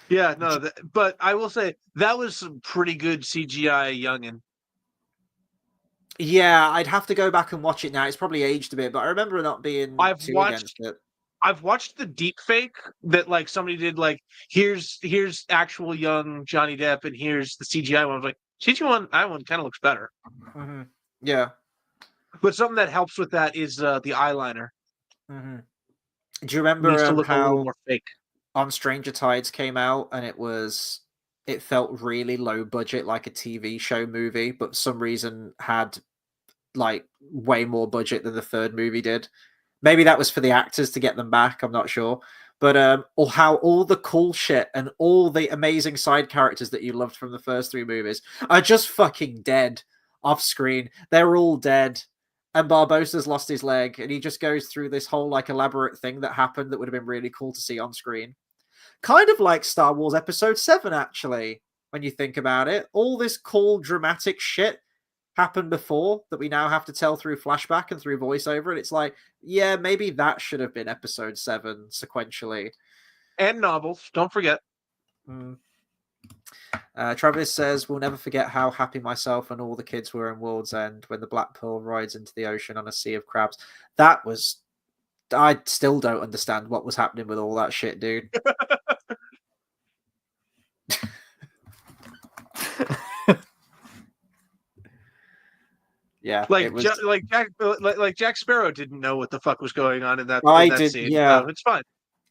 Yeah, no, but I will say that was some pretty good CGI youngin. Yeah, I'd have to go back and watch it now. It's probably aged a bit, but I remember not being too against it. I've watched the deep fake that like somebody did, like here's actual young Johnny Depp and here's the CGI one. I was like, CGI one kind of looks better. Mm-hmm. Yeah. But something that helps with that is the eyeliner. Mm-hmm. Do you remember Needs to look a little how more fake. On Stranger Tides came out and it felt really low budget, like a TV show movie, but for some reason had like way more budget than the third movie did. Maybe that was for the actors to get them back, I'm not sure. But or how all the cool shit and all the amazing side characters that you loved from the first three movies are just fucking dead off screen. They're all dead. And Barbossa's lost his leg, and he just goes through this whole like elaborate thing that happened that would have been really cool to see on screen. Kind of like Star Wars Episode 7, actually, when you think about it. All this cool, dramatic shit happened before that we now have to tell through flashback and through voiceover. And it's like, yeah, maybe that should have been Episode 7 sequentially. And novels, don't forget. Travis says, we'll never forget how happy myself and all the kids were in World's End when the Black Pearl rides into the ocean on a sea of crabs. That was... I still don't understand what was happening with all that shit, dude. Yeah, like Jack Sparrow didn't know what the fuck was going on in that scene. Yeah, so it's fine.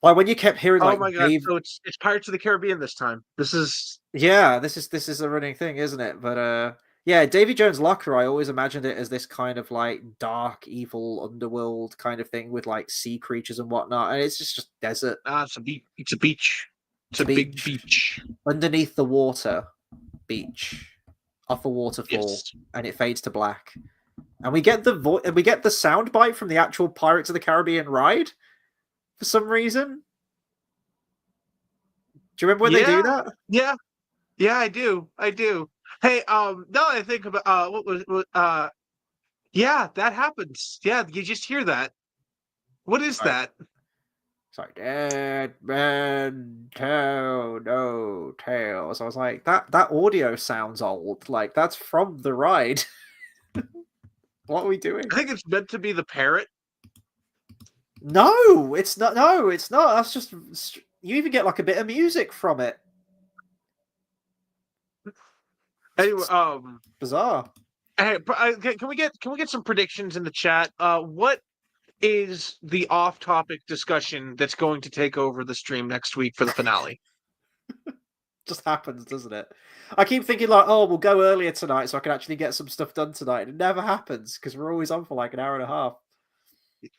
Like when you kept hearing, like, oh my god, so it's Pirates of the Caribbean this time. This is a running thing, isn't it? But yeah, Davy Jones' Locker, I always imagined it as this kind of like dark, evil underworld kind of thing with like sea creatures and whatnot, and it's just desert. It's a beach. It's a beach. It's a big beach underneath the water, beach off a waterfall, yes. And it fades to black, and we get the sound bite from the actual Pirates of the Caribbean ride. For some reason, do you remember when they do that? Yeah, I do. Hey, now I think about yeah, that happens. Yeah, you just hear that. What is that? Sorry, dead man tell no tales. I was like, that audio sounds old. Like that's from the ride. What are we doing? I think it's meant to be the parrot. No, it's not. No, it's not. That's just you even get like a bit of music from it. Anyway, bizarre. Hey, can we get some predictions in the chat? What is the off-topic discussion that's going to take over the stream next week for the finale? Just happens, doesn't it? I keep thinking like, oh, we'll go earlier tonight so I can actually get some stuff done tonight. And it never happens because we're always on for like an hour and a half.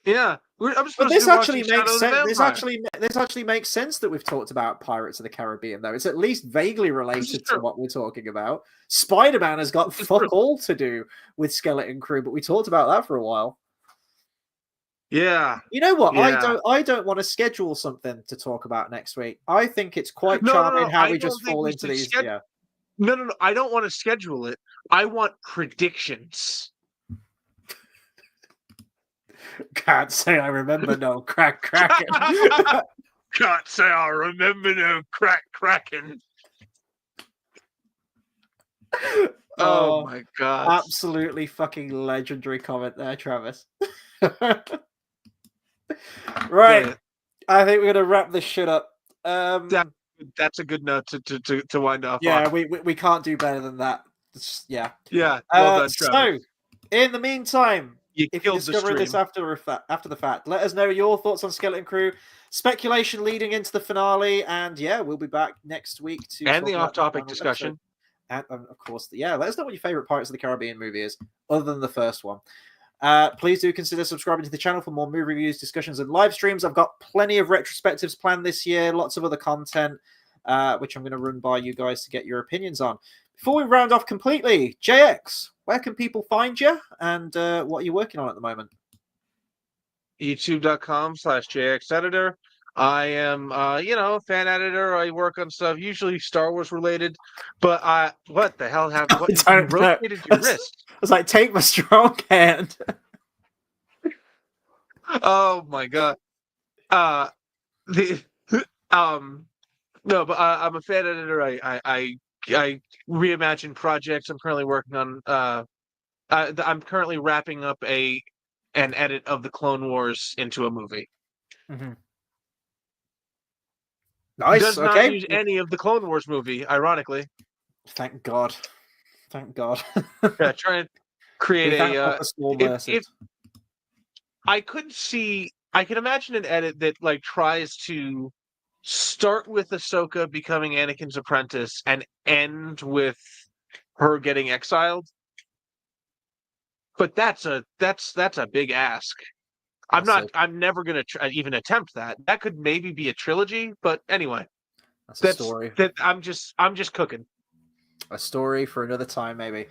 Yeah, I'm supposed this to actually makes sense. This actually makes sense that we've talked about Pirates of the Caribbean, though. It's at least vaguely related to what we're talking about. Spider-Man has got fuck all to do with Skeleton Crew, but we talked about that for a while. Yeah. You know what? Yeah. I don't want to schedule something to talk about next week. I think it's quite charming how we just fall into these. Yeah. No. I don't want to schedule it. I want predictions. Can't say I remember no cracking. Can't say I remember no cracking. Oh my god. Absolutely fucking legendary comment there, Travis. Right. Yeah. I think we're gonna wrap this shit up. That's a good note to wind off. Yeah, on. We can't do better than that. Yeah. Yeah. Well done, so in the meantime, if you discover this after the fact, let us know your thoughts on Skeleton Crew. speculation leading into the finale, and yeah, we'll be back next week to And talk the about off-topic final discussion. episode. And of course, yeah, let us know what your favorite Pirates of the Caribbean movie is, other than the first one. Please do consider subscribing to the channel for more movie reviews, discussions, and live streams. I've got plenty of retrospectives planned this year, lots of other content, which I'm going to run by you guys to get your opinions on. Before we round off completely, JX, where can people find you, and what are you working on at the moment? YouTube.com/JXEditor. I am, a fan editor. I work on stuff usually Star Wars related, but what the hell I you don't know. rotated your wrist? I was like, take my strong hand. Oh my god. The No, but I'm a fan editor. I reimagine projects. I'm currently working on. I'm currently wrapping up an edit of the Clone Wars into a movie. Mm-hmm. Nice. Does not Okay. use any of the Clone Wars movie, ironically. Thank God. Thank God. Yeah, trying to create if I could see, I can imagine an edit that like tries to start with Ahsoka becoming Anakin's apprentice and end with her getting exiled. But that's a big ask. I'm never gonna even attempt that. That could maybe be a trilogy, but anyway, that's a story. I'm just cooking. A story for another time, maybe.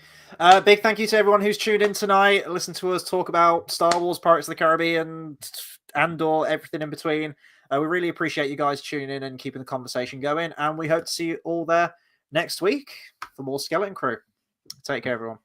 Big thank you to everyone who's tuned in tonight. Listen to us talk about Star Wars, Pirates of the Caribbean, and/or everything in between. We really appreciate you guys tuning in and keeping the conversation going. And we hope to see you all there next week for more Skeleton Crew. Take care, everyone.